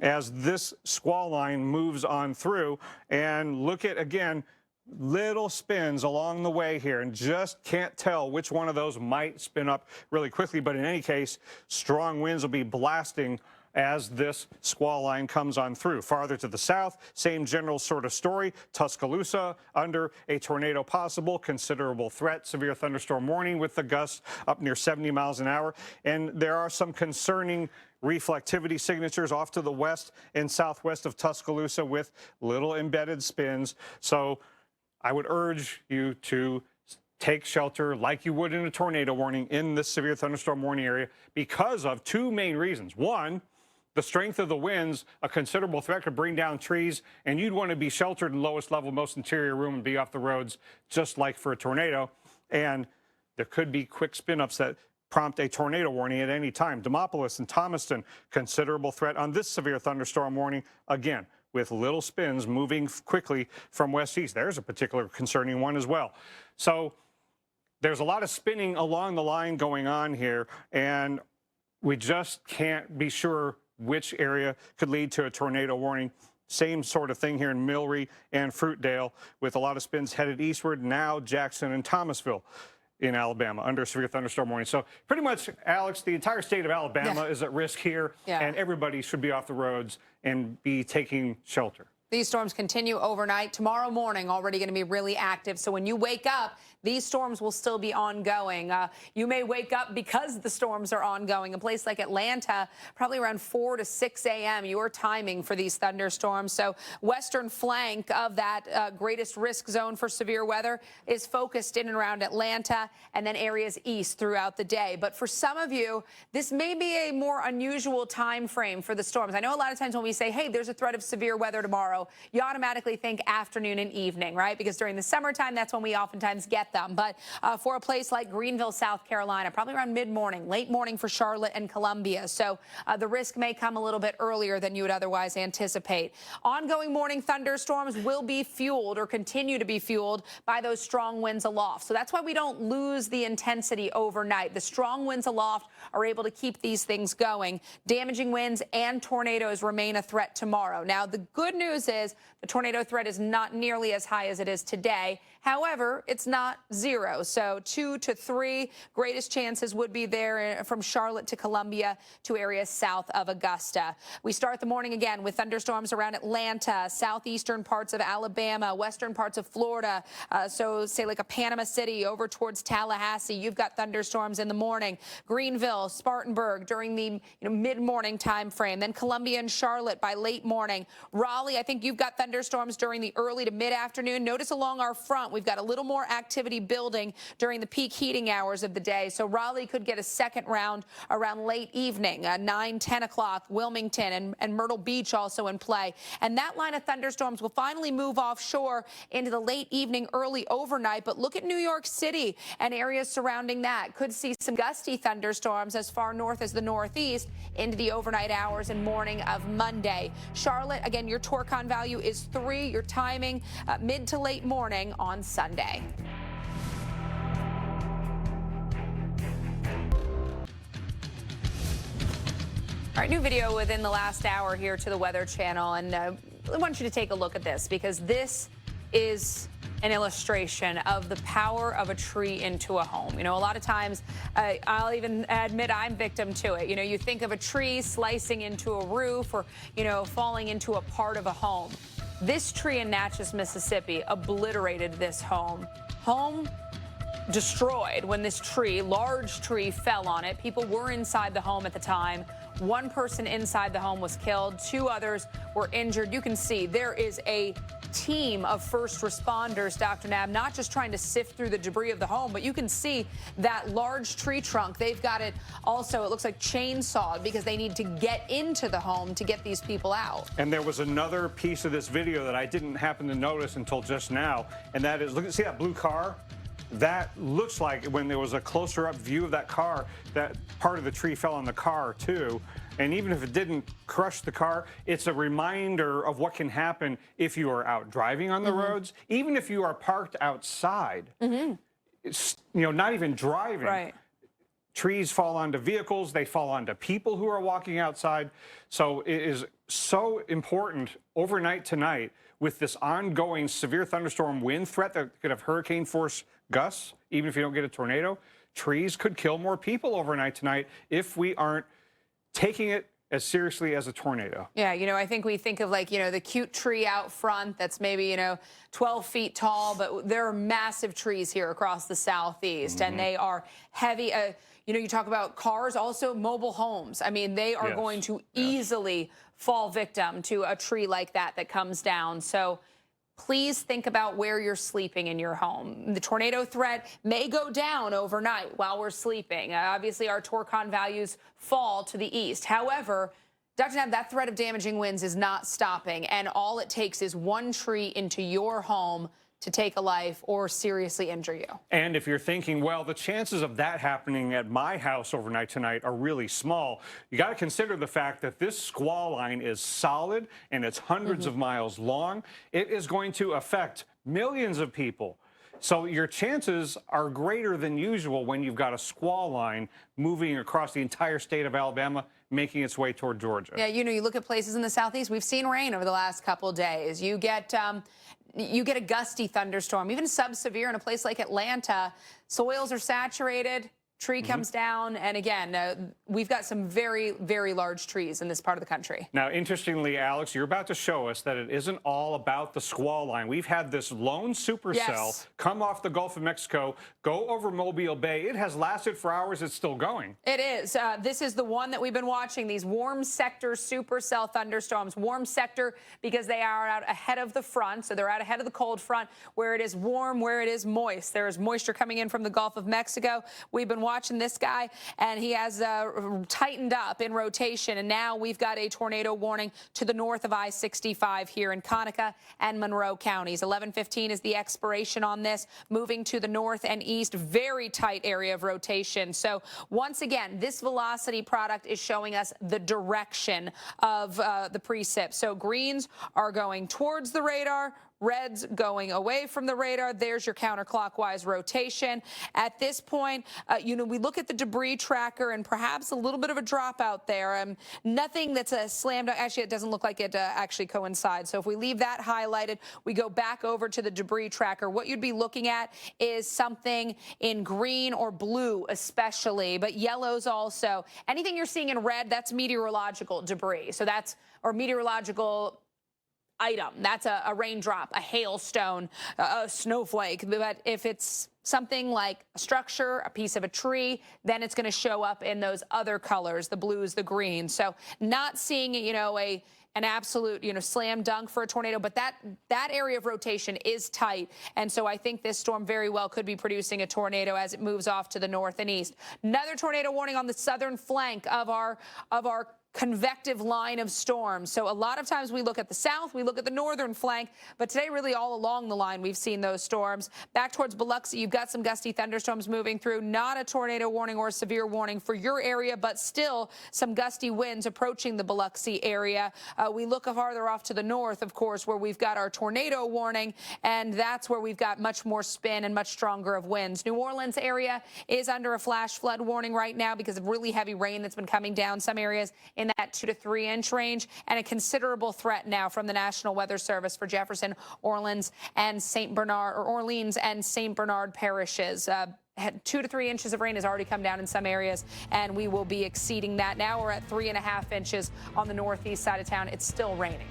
as this squall line moves on through. And look at, again, little spins along the way here, and just can't tell which one of those might spin up really quickly. But in any case, strong winds will be blasting as this squall line comes on through. Farther to the south, same general sort of story. Tuscaloosa under a tornado possible, considerable threat, severe thunderstorm warning with the gusts up near 70 miles an hour. And there are some concerning reflectivity signatures off to the west and southwest of Tuscaloosa with little embedded spins. So I would urge you to take shelter like you would in a tornado warning in this severe thunderstorm warning area because of two main reasons. One, the strength of the winds, a considerable threat could bring down trees, and you'd want to be sheltered in lowest level, most interior room and be off the roads, just like for a tornado. And there could be quick spin-ups that prompt a tornado warning at any time. Demopolis and Thomaston, considerable threat on this severe thunderstorm warning, again, with little spins moving quickly from west-east. There's a particular concerning one as well. So there's a lot of spinning along the line going on here, and we just can't be sure which area could lead to a tornado warning. Same sort of thing here in Millry and Fruitdale with a lot of spins headed eastward. Now Jackson and Thomasville in Alabama under severe thunderstorm warning. So pretty much, Alex, the entire state of Alabama is at risk here, and everybody should be off the roads and be taking shelter. These storms continue overnight. Tomorrow morning, already going to be really active. So when you wake up, these storms will still be ongoing. You may wake up because the storms are ongoing. A place like Atlanta, probably around 4 to 6 a.m., your timing for these thunderstorms. So western flank of that greatest risk zone for severe weather is focused in and around Atlanta and then areas east throughout the day. But for some of you, this may be a more unusual time frame for the storms. I know a lot of times when we say, hey, there's a threat of severe weather tomorrow, you automatically think afternoon and evening, right? Because during the summertime, that's when we oftentimes get them. But for a place like Greenville, South Carolina, probably around mid-morning, late morning for Charlotte and Columbia. So the risk may come a little bit earlier than you would otherwise anticipate. Ongoing morning thunderstorms will be fueled or continue to be fueled by those strong winds aloft. So that's why we don't lose the intensity overnight. The strong winds aloft are able to keep these things going. Damaging winds and tornadoes remain a threat tomorrow. Now, the good news is the tornado threat is not nearly as high as it is today. However, it's not zero. So 2 to 3 greatest chances would be there from Charlotte to Columbia to areas south of Augusta. We start the morning again with thunderstorms around Atlanta, southeastern parts of Alabama, western parts of Florida. So say like a Panama City over towards Tallahassee. You've got thunderstorms in the morning. Greenville, Spartanburg during the mid-morning time frame. Then Columbia and Charlotte by late morning. Raleigh, I think you've got thunderstorms during the early to mid-afternoon. Notice along our front, we've got a little more activity building during the peak heating hours of the day. So Raleigh could get a second round around late evening, 9, 10 o'clock. Wilmington and Myrtle Beach also in play. And that line of thunderstorms will finally move offshore into the late evening, early overnight. But look at New York City and areas surrounding that. Could see some gusty thunderstorms as far north as the northeast into the overnight hours and morning of Monday. Charlotte, again, your Torcon value is 3. Your timing, mid to late morning on Sunday. All right, new video within the last hour here to the Weather Channel, and I want you to take a look at this because this is an illustration of the power of a tree into a home. You know, a lot of times, I'll even admit I'm victim to it. You know, you think of a tree slicing into a roof or, falling into a part of a home. This tree in Natchez, Mississippi, obliterated this home. Home destroyed when this tree, large tree, fell on it. People were inside the home at the time. One person inside the home was killed. 2 others were injured. You can see there is a team of first responders, Dr. Nab, not just trying to sift through the debris of the home, but you can see that large tree trunk. They've got it also, it looks like chainsawed because they need to get into the home to get these people out. And there was another piece of this video that I didn't happen to notice until just now, and that is, see that blue car? That looks like when there was a closer up view of that car, that part of the tree fell on the car too. And even if it didn't crush the car, it's a reminder of what can happen if you are out driving on the roads, even if you are parked outside, it's, not even driving. Right. Trees fall onto vehicles, they fall onto people who are walking outside. So it is so important overnight tonight with this ongoing severe thunderstorm wind threat that could have hurricane force gusts, even if you don't get a tornado. Trees could kill more people overnight tonight if we aren't taking it as seriously as a tornado. Yeah, I think we think of like, the cute tree out front that's maybe, 12 feet tall, but there are massive trees here across the southeast, and they are heavy. You talk about cars, also mobile homes. I mean, they are going to easily fall victim to a tree like that comes down. So please think about where you're sleeping in your home. The tornado threat may go down overnight while we're sleeping. Obviously, our Torcon values fall to the east. However, Dr. Nab, that threat of damaging winds is not stopping, and all it takes is one tree into your home to take a life or seriously injure you. And if you're thinking, well, the chances of that happening at my house overnight tonight are really small, you got to consider the fact that this squall line is solid and it's hundreds of miles long. It is going to affect millions of people. So your chances are greater than usual when you've got a squall line moving across the entire state of Alabama, making its way toward Georgia. Yeah, you look at places in the southeast, we've seen rain over the last couple days. You get a gusty thunderstorm, even sub-severe in a place like Atlanta. Soils are saturated, tree comes down, and again, we've got some very, very large trees in this part of the country. Now, interestingly, Alex, you're about to show us that it isn't all about the squall line. We've had this lone supercell come off the Gulf of Mexico, go over Mobile Bay. It has lasted for hours. It's still going. It is. This is the one that we've been watching, these warm sector supercell thunderstorms. Warm sector because they are out ahead of the front, so they're out ahead of the cold front, where it is warm, where it is moist. There is moisture coming in from the Gulf of Mexico. We've been watching this guy, and he has tightened up in rotation, and now we've got a tornado warning to the north of I-65 here in Conecuh and Monroe counties. 11:15 is the expiration on this, moving to the north and east, very tight area of rotation. So once again, this velocity product is showing us the direction of the precip. So greens are going towards the radar, reds going away from the radar. There's your counterclockwise rotation. At this point, we look at the debris tracker and perhaps a little bit of a dropout there. Nothing that's a slam dunk. Actually, it doesn't look like it actually coincides. So if we leave that highlighted, we go back over to the debris tracker. What you'd be looking at is something in green or blue especially, but yellows also. Anything you're seeing in red, that's meteorological debris. So that's, or meteorological item. That's a raindrop, a hailstone, a snowflake. But if it's something like a structure, a piece of a tree, then it's going to show up in those other colors, the blues, the greens. So not seeing, an absolute, slam dunk for a tornado, but that area of rotation is tight. And so I think this storm very well could be producing a tornado as it moves off to the north and east. Another tornado warning on the southern flank of our convective line of storms. So a lot of times we look at the south, we look at the northern flank, but today really all along the line we've seen those storms. Back towards Biloxi, you've got some gusty thunderstorms moving through. Not a tornado warning or a severe warning for your area, but still some gusty winds approaching the Biloxi area. We look farther off to the north, of course, where we've got our tornado warning, and that's where we've got much more spin and much stronger of winds. New Orleans area is under a flash flood warning right now because of really heavy rain that's been coming down some areas in that 2 to 3 inch range, and a considerable threat now from the National Weather Service for Jefferson, Orleans, and St. Bernard parishes. 2 to 3 inches of rain has already come down in some areas, and we will be exceeding that. Now we're at 3.5 inches on the northeast side of town. It's still raining.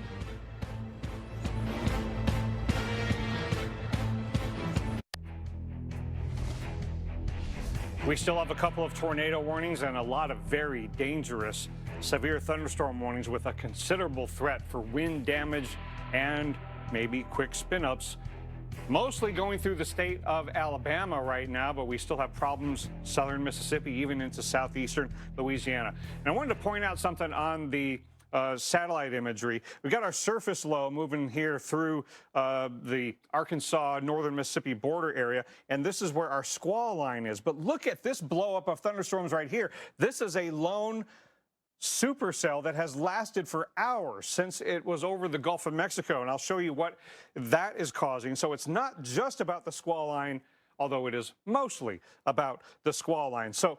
We still have a couple of tornado warnings and a lot of very dangerous severe thunderstorm warnings with a considerable threat for wind damage and maybe quick spin-ups. Mostly going through the state of Alabama right now, but we still have problems southern Mississippi, even into southeastern Louisiana. And I wanted to point out something on the satellite imagery. We've got our surface low moving here through the Arkansas, northern Mississippi border area, and this is where our squall line is. But look at this blow up of thunderstorms right here. This is a lone supercell that has lasted for hours since it was over the Gulf of Mexico, and I'll show you what that is causing. So it's not just about the squall line, although it is mostly about the squall line. So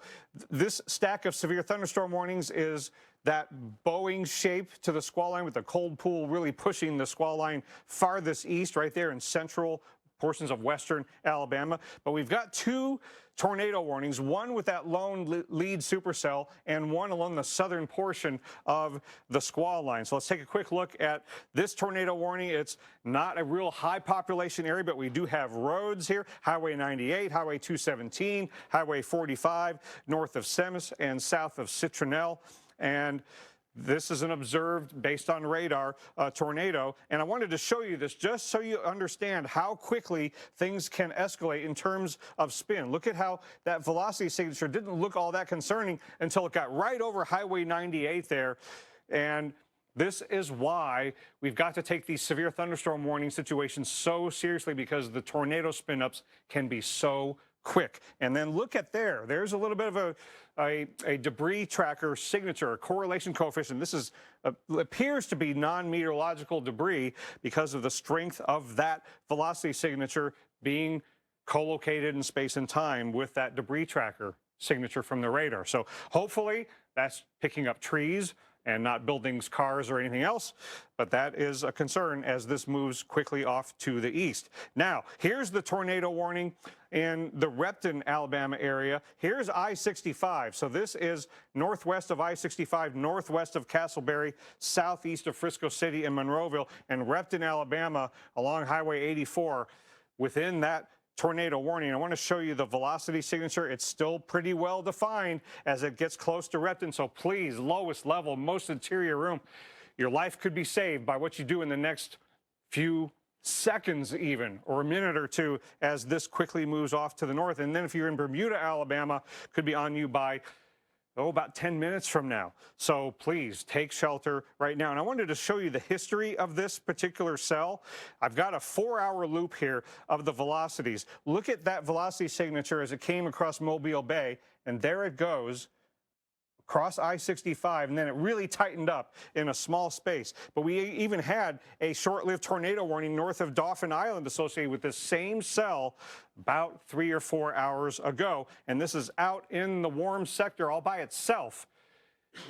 this stack of severe thunderstorm warnings is that bowing shape to the squall line with the cold pool really pushing the squall line farthest east right there in central portions of western Alabama. But we've got two tornado warnings, one with that lone lead supercell and one along the southern portion of the squall line. So let's take a quick look at this tornado warning. It's not a real high population area, but we do have roads here: Highway 98, Highway 217, Highway 45, north of Semmes and south of Citronelle. And this is an observed, based on radar, tornado. And I wanted to show you this just so you understand how quickly things can escalate in terms of spin. Look at how that velocity signature didn't look all that concerning until it got right over Highway 98 there. And this is why we've got to take these severe thunderstorm warning situations so seriously, because the tornado spin-ups can be so quick. And then look at there's a little bit of a debris tracker signature, a correlation coefficient. This appears to be non-meteorological debris because of the strength of that velocity signature being co-located in space and time with that debris tracker signature from the radar. So hopefully that's picking up trees and not buildings, cars, or anything else. But that is a concern as this moves quickly off to the east. Now, here's the tornado warning in the Repton, Alabama area. Here's I-65. So this is northwest of I-65, northwest of Castleberry, southeast of Frisco City and Monroeville, and Repton, Alabama, along Highway 84. Within that tornado warning, I want to show you the velocity signature. It's still pretty well defined as it gets close to Repton. So please, lowest level, most interior room, your life could be saved by what you do in the next few seconds even, or a minute or two, as this quickly moves off to the north. And then if you're in Bermuda, Alabama, could be on you by about 10 minutes from now. So please take shelter right now. And I wanted to show you the history of this particular cell. I've got a 4-hour loop here of the velocities. Look at that velocity signature as it came across Mobile Bay, and there it goes across I-65, and then it really tightened up in a small space. But we even had a short-lived tornado warning north of Dauphin Island associated with this same cell about 3 or 4 hours ago. And this is out in the warm sector all by itself,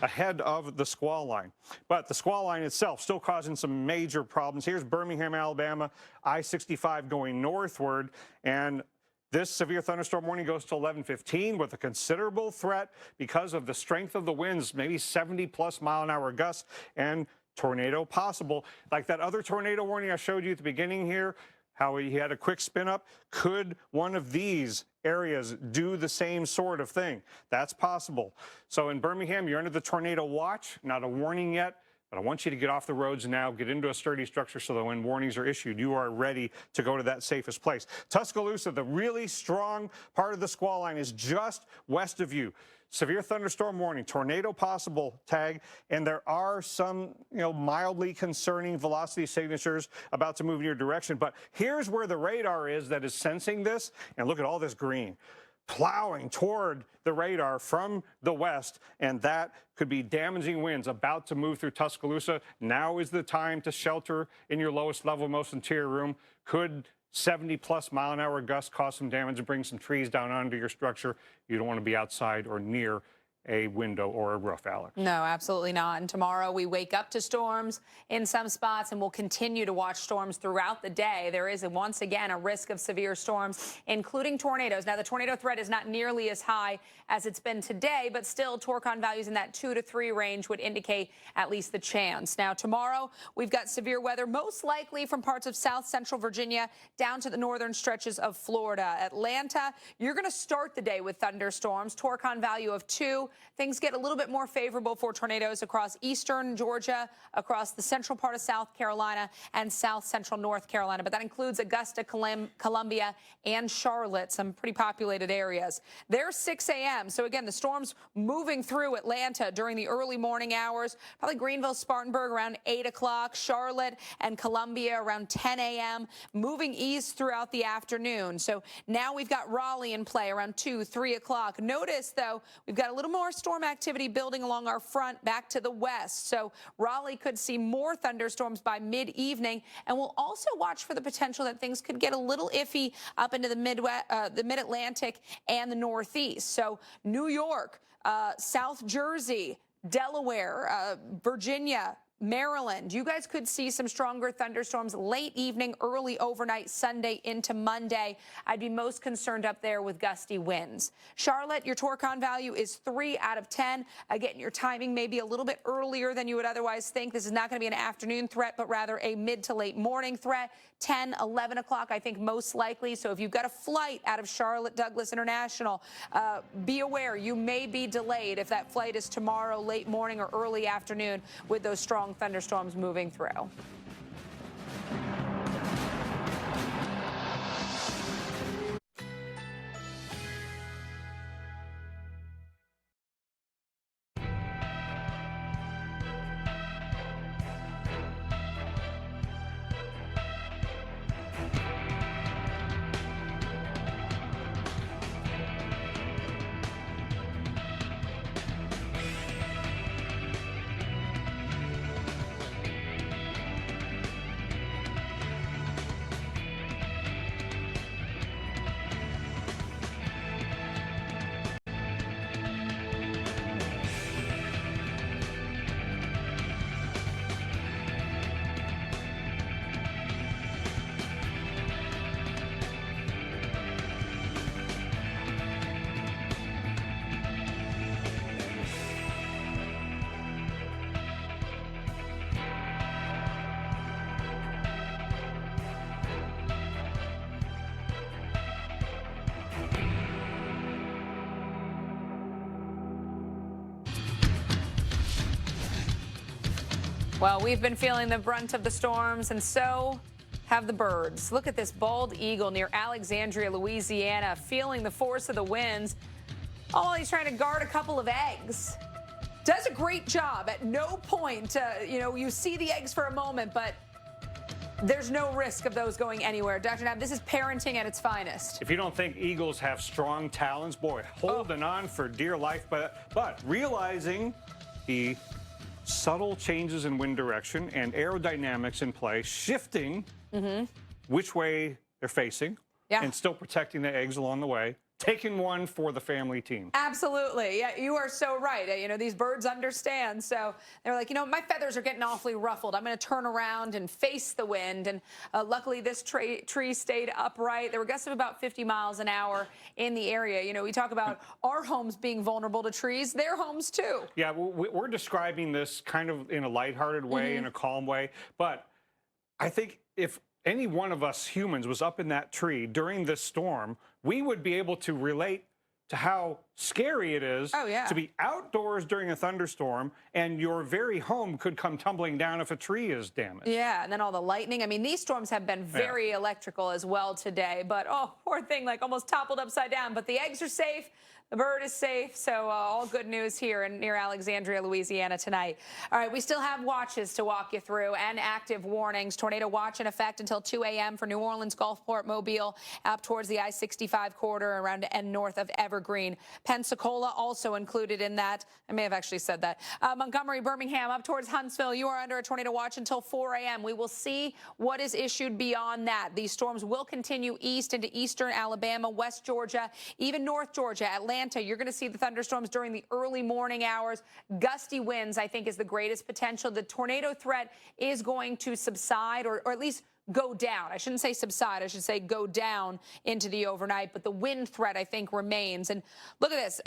ahead of the squall line. But the squall line itself still causing some major problems. Here's Birmingham, Alabama, I-65 going northward, and this severe thunderstorm warning goes to 11:15 with a considerable threat because of the strength of the winds, maybe 70+ mile-an-hour gusts, and tornado possible. Like that other tornado warning I showed you at the beginning here, how he had a quick spin up. Could one of these areas do the same sort of thing? That's possible. So in Birmingham, you're under the tornado watch, not a warning yet. But I want you to get off the roads now, get into a sturdy structure so that when warnings are issued, you are ready to go to that safest place. Tuscaloosa, the really strong part of the squall line, is just west of you. Severe thunderstorm warning, tornado possible tag, and there are some, mildly concerning velocity signatures about to move in your direction. But here's where the radar is that is sensing this, and look at all this green plowing toward the radar from the west, and that could be damaging winds about to move through Tuscaloosa. Now is the time to shelter in your lowest level, most interior room. Could 70+ mile-an-hour gusts cause some damage and bring some trees down onto your structure? You don't want to be outside or near a window or a roof, Alex. No, absolutely not. And tomorrow we wake up to storms in some spots, and we'll continue to watch storms throughout the day. There is, once again, a risk of severe storms, including tornadoes. Now, the tornado threat is not nearly as high as it's been today, but still Torcon values in that 2 to 3 range would indicate at least the chance. Now, tomorrow we've got severe weather, most likely from parts of south central Virginia down to the northern stretches of Florida. Atlanta, you're going to start the day with thunderstorms, Torcon value of 2. Things get a little bit more favorable for tornadoes across eastern Georgia, across the central part of South Carolina, and south central North Carolina. But that includes Augusta, Columbia, and Charlotte, some pretty populated areas. There's 6 a.m. So again, the storm's moving through Atlanta during the early morning hours, probably Greenville, Spartanburg around 8 o'clock, Charlotte and Columbia around 10 a.m., moving east throughout the afternoon. So now we've got Raleigh in play around 2, 3 o'clock. Notice, though, we've got a little more storm activity building along our front back to the west. So Raleigh could see more thunderstorms by mid-evening, and we'll also watch for the potential that things could get a little iffy up into the mid-Atlantic and the Northeast. So New York, South Jersey, Delaware, Virginia, Maryland, you guys could see some stronger thunderstorms late evening, early overnight, Sunday into Monday. I'd be most concerned up there with gusty winds. Charlotte, your Torcon value is 3 out of 10. Again, your timing may be a little bit earlier than you would otherwise think. This is not going to be an afternoon threat, but rather a mid to late morning threat. 10, 11 o'clock, I think most likely. So if you've got a flight out of Charlotte Douglas International, be aware you may be delayed if that flight is tomorrow late morning or early afternoon with those strong thunderstorms moving through. Well, we've been feeling the brunt of the storms, and so have the birds. Look at this bald eagle near Alexandria, Louisiana, feeling the force of the winds. Oh, he's trying to guard a couple of eggs. Does a great job. At no point, you see the eggs for a moment, but there's no risk of those going anywhere. Dr. Knapp, this is parenting at its finest. If you don't think eagles have strong talons, boy, holding on for dear life, but realizing the subtle changes in wind direction and aerodynamics in play, shifting which way they're facing, and still protecting the eggs along the way. Taking one for the family team. Absolutely. Yeah, you are so right. These birds understand. So they're like, my feathers are getting awfully ruffled. I'm going to turn around and face the wind. And luckily, this tree stayed upright. There were gusts of about 50 miles an hour in the area. We talk about our homes being vulnerable to trees. Their homes, too. Yeah, we're describing this kind of in a lighthearted way, in a calm way. But I think if any one of us humans was up in that tree during this storm, we would be able to relate to how scary it is to be outdoors during a thunderstorm, and your very home could come tumbling down if a tree is damaged. Yeah, and then all the lightning. I mean, these storms have been very electrical as well today, but oh, poor thing, like almost toppled upside down. But the eggs are safe. The bird is safe, so all good news here near Alexandria, Louisiana tonight. All right, we still have watches to walk you through and active warnings. Tornado watch in effect until 2 a.m. for New Orleans, Gulfport, Mobile, up towards the I-65 corridor around and north of Evergreen. Pensacola also included in that. I may have actually said that. Montgomery, Birmingham, up towards Huntsville. You are under a tornado watch until 4 a.m. We will see what is issued beyond that. These storms will continue east into eastern Alabama, West Georgia, even North Georgia, Atlanta. You're going to see the thunderstorms during the early morning hours. Gusty winds, I think, is the greatest potential. The tornado threat is going to subside or at least go down. I shouldn't say subside. I should say go down into the overnight. But the wind threat, I think, remains. And look at this.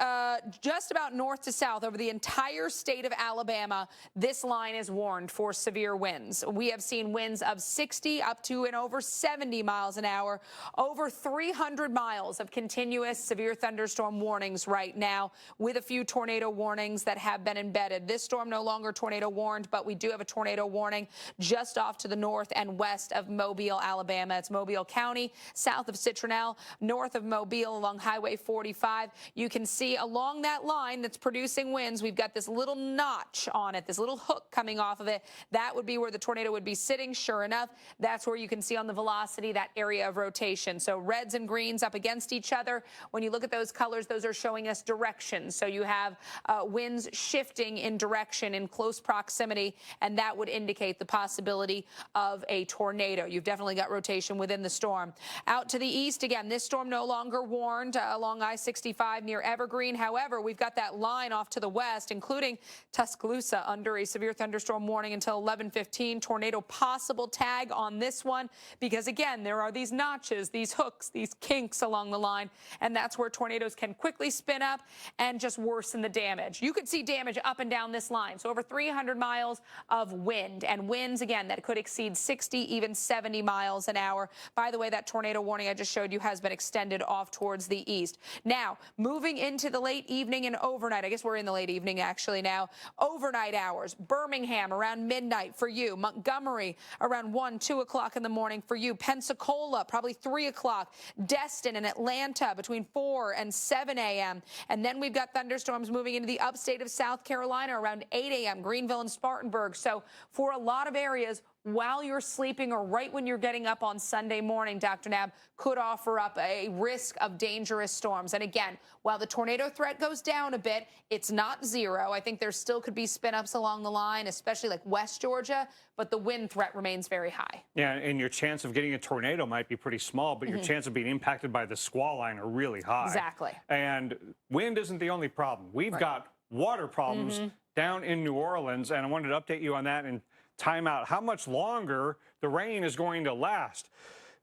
Just about north to south over the entire state of Alabama, this line is warned for severe winds. We have seen winds of 60 up to and over 70 miles an hour. Over 300 miles of continuous severe thunderstorm warnings right now, with a few tornado warnings that have been embedded. This storm no longer tornado warned, but we do have a tornado warning just off to the north and west of Mobile, Alabama. It's Mobile County, south of Citronelle, north of Mobile along Highway 45. You can see along that line that's producing winds, we've got this little notch on it, this little hook coming off of it. That would be where the tornado would be sitting. Sure enough, that's where you can see on the velocity that area of rotation. So reds and greens up against each other. When you look at those colors, those are showing us direction. So you have winds shifting in direction in close proximity, and that would indicate the possibility of a tornado. tornado. You've definitely got rotation within the storm. Out to the east, again, this storm no longer warned along I-65 near Evergreen. However, we've got that line off to the west, including Tuscaloosa, under a severe thunderstorm warning until 11:15. Tornado possible tag on this one because, again, there are these notches, these hooks, these kinks along the line, and that's where tornadoes can quickly spin up and just worsen the damage. You could see damage up and down this line. So over 300 miles of wind, and winds, again, that could exceed 60, even 70 miles an hour. By the way, that tornado warning I just showed you has been extended off towards the east. Now, moving into the late evening and overnight, I guess we're in the late evening actually now, overnight hours, Birmingham around midnight for you, Montgomery around 1, 2 o'clock in the morning for you, Pensacola probably 3 o'clock, Destin and Atlanta between 4 and 7 a.m. And then we've got thunderstorms moving into the upstate of South Carolina around 8 a.m., Greenville and Spartanburg. So for a lot of areas, while you're sleeping or right when you're getting up on Sunday morning, Dr. Nab could offer up a risk of dangerous storms. And again, while the tornado threat goes down a bit, it's not zero. I think there still could be spin-ups along the line, especially like West Georgia, but the wind threat remains very high. Yeah, and your chance of getting a tornado might be pretty small, but your chance of being impacted by the squall line are really high. Exactly. And wind isn't the only problem. We've got water problems down in New Orleans, and I wanted to update you on that and time out how much longer the rain is going to last.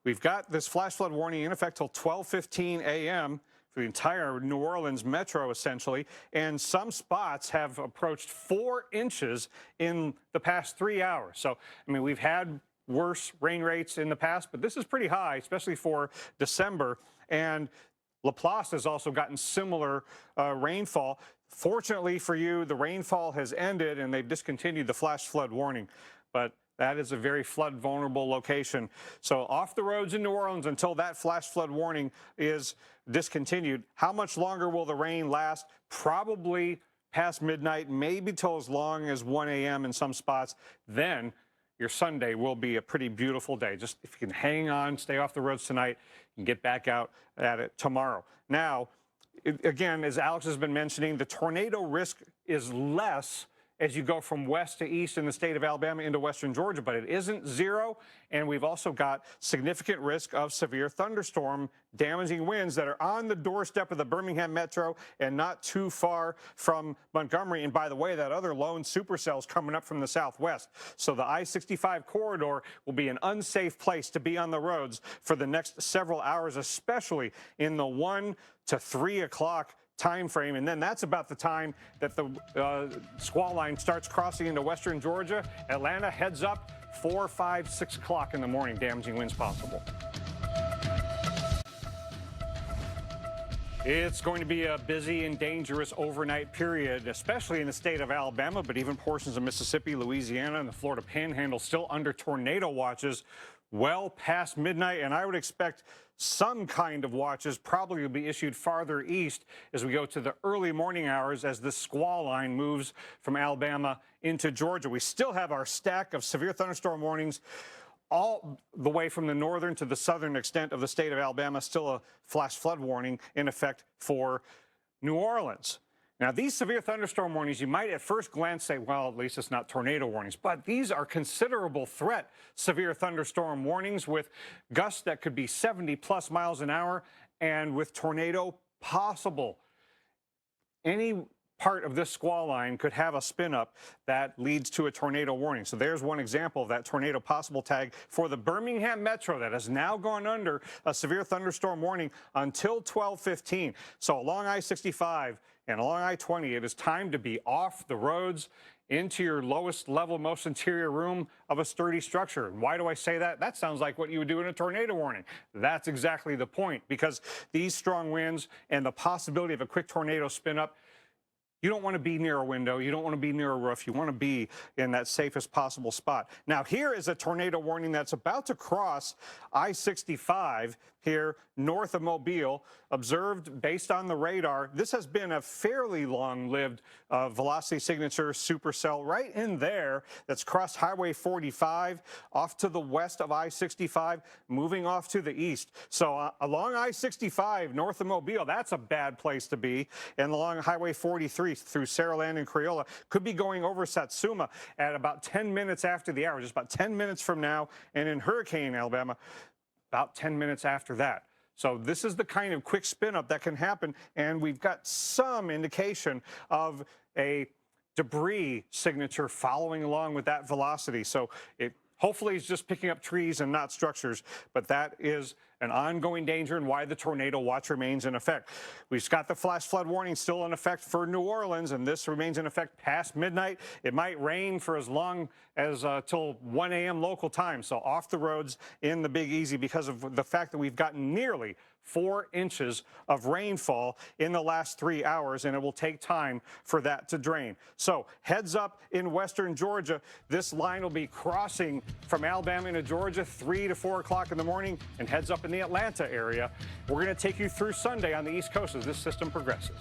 We've got this flash flood warning in effect till 12:15 a.m. for the entire New Orleans metro, essentially, and some spots have approached 4 inches in the past 3 hours. So, I mean, we've had worse rain rates in the past, but this is pretty high, especially for December. And Laplace has also gotten similar rainfall. Fortunately for you, the rainfall has ended and they've discontinued the flash flood warning. But that is a very flood vulnerable location. So off the roads in New Orleans until that flash flood warning is discontinued. How much longer will the rain last? Probably past midnight, maybe till as long as 1 a.m. in some spots. Then your Sunday will be a pretty beautiful day. Just if you can hang on, stay off the roads tonight, and get back out at it tomorrow. Now, again, as Alex has been mentioning, the tornado risk is less as you go from west to east in the state of Alabama into western Georgia, but it isn't zero. And we've also got significant risk of severe thunderstorm damaging winds that are on the doorstep of the Birmingham metro and not too far from Montgomery. And by the way, that other lone supercell is coming up from the southwest. So the I-65 corridor will be an unsafe place to be on the roads for the next several hours, especially in the 1 to 3 o'clock time frame, and then that's about the time that the squall line starts crossing into western Georgia. Atlanta heads up 4, 5, 6 o'clock in the morning, damaging winds possible. It's going to be a busy and dangerous overnight period, especially in the state of Alabama, but even portions of Mississippi, Louisiana, and the Florida Panhandle still under tornado watches well past midnight, and I would expect some kind of watches probably will be issued farther east as we go to the early morning hours as this squall line moves from Alabama into Georgia. We still have our stack of severe thunderstorm warnings all the way from the northern to the southern extent of the state of Alabama, still a flash flood warning in effect for New Orleans. Now, these severe thunderstorm warnings, you might at first glance say, well, at least it's not tornado warnings, but these are considerable threat severe thunderstorm warnings with gusts that could be 70+ miles an hour and with tornado possible. Any part of this squall line could have a spin up that leads to a tornado warning. So there's one example of that tornado possible tag for the Birmingham metro that has now gone under a severe thunderstorm warning until 12:15. So along I-65 and along I-20, it is time to be off the roads into your lowest level, most interior room of a sturdy structure. And why do I say that? That sounds like what you would do in a tornado warning. That's exactly the point, because these strong winds and the possibility of a quick tornado spin up, you don't want to be near a window. You don't want to be near a roof. You want to be in that safest possible spot. Now, here is a tornado warning that's about to cross I-65 here north of Mobile, observed based on the radar. This has been a fairly long-lived velocity signature supercell right in there that's crossed Highway 45 off to the west of I-65, moving off to the east. So along I-65 north of Mobile, that's a bad place to be. And along Highway 43, 3 through Saraland and Crayola. Could be going over Satsuma at about 10 minutes after the hour, just about 10 minutes from now. And in Hurricane, Alabama, about 10 minutes after that. So this is the kind of quick spin up that can happen. And we've got some indication of a debris signature following along with that velocity. So it hopefully is just picking up trees and not structures, but that is an ongoing danger and why the tornado watch remains in effect. We've got the flash flood warning still in effect for New Orleans, and this remains in effect past midnight. It might rain for as long as till 1 a.m. local time, so off the roads in the Big Easy because of the fact that we've gotten nearly 4 inches of rainfall in the last 3 hours, and it will take time for that to drain. So heads up in western Georgia. This line will be crossing from Alabama into Georgia 3 to 4 o'clock in the morning, and heads up in the Atlanta area. We're going to take you through Sunday on the East Coast as this system progresses.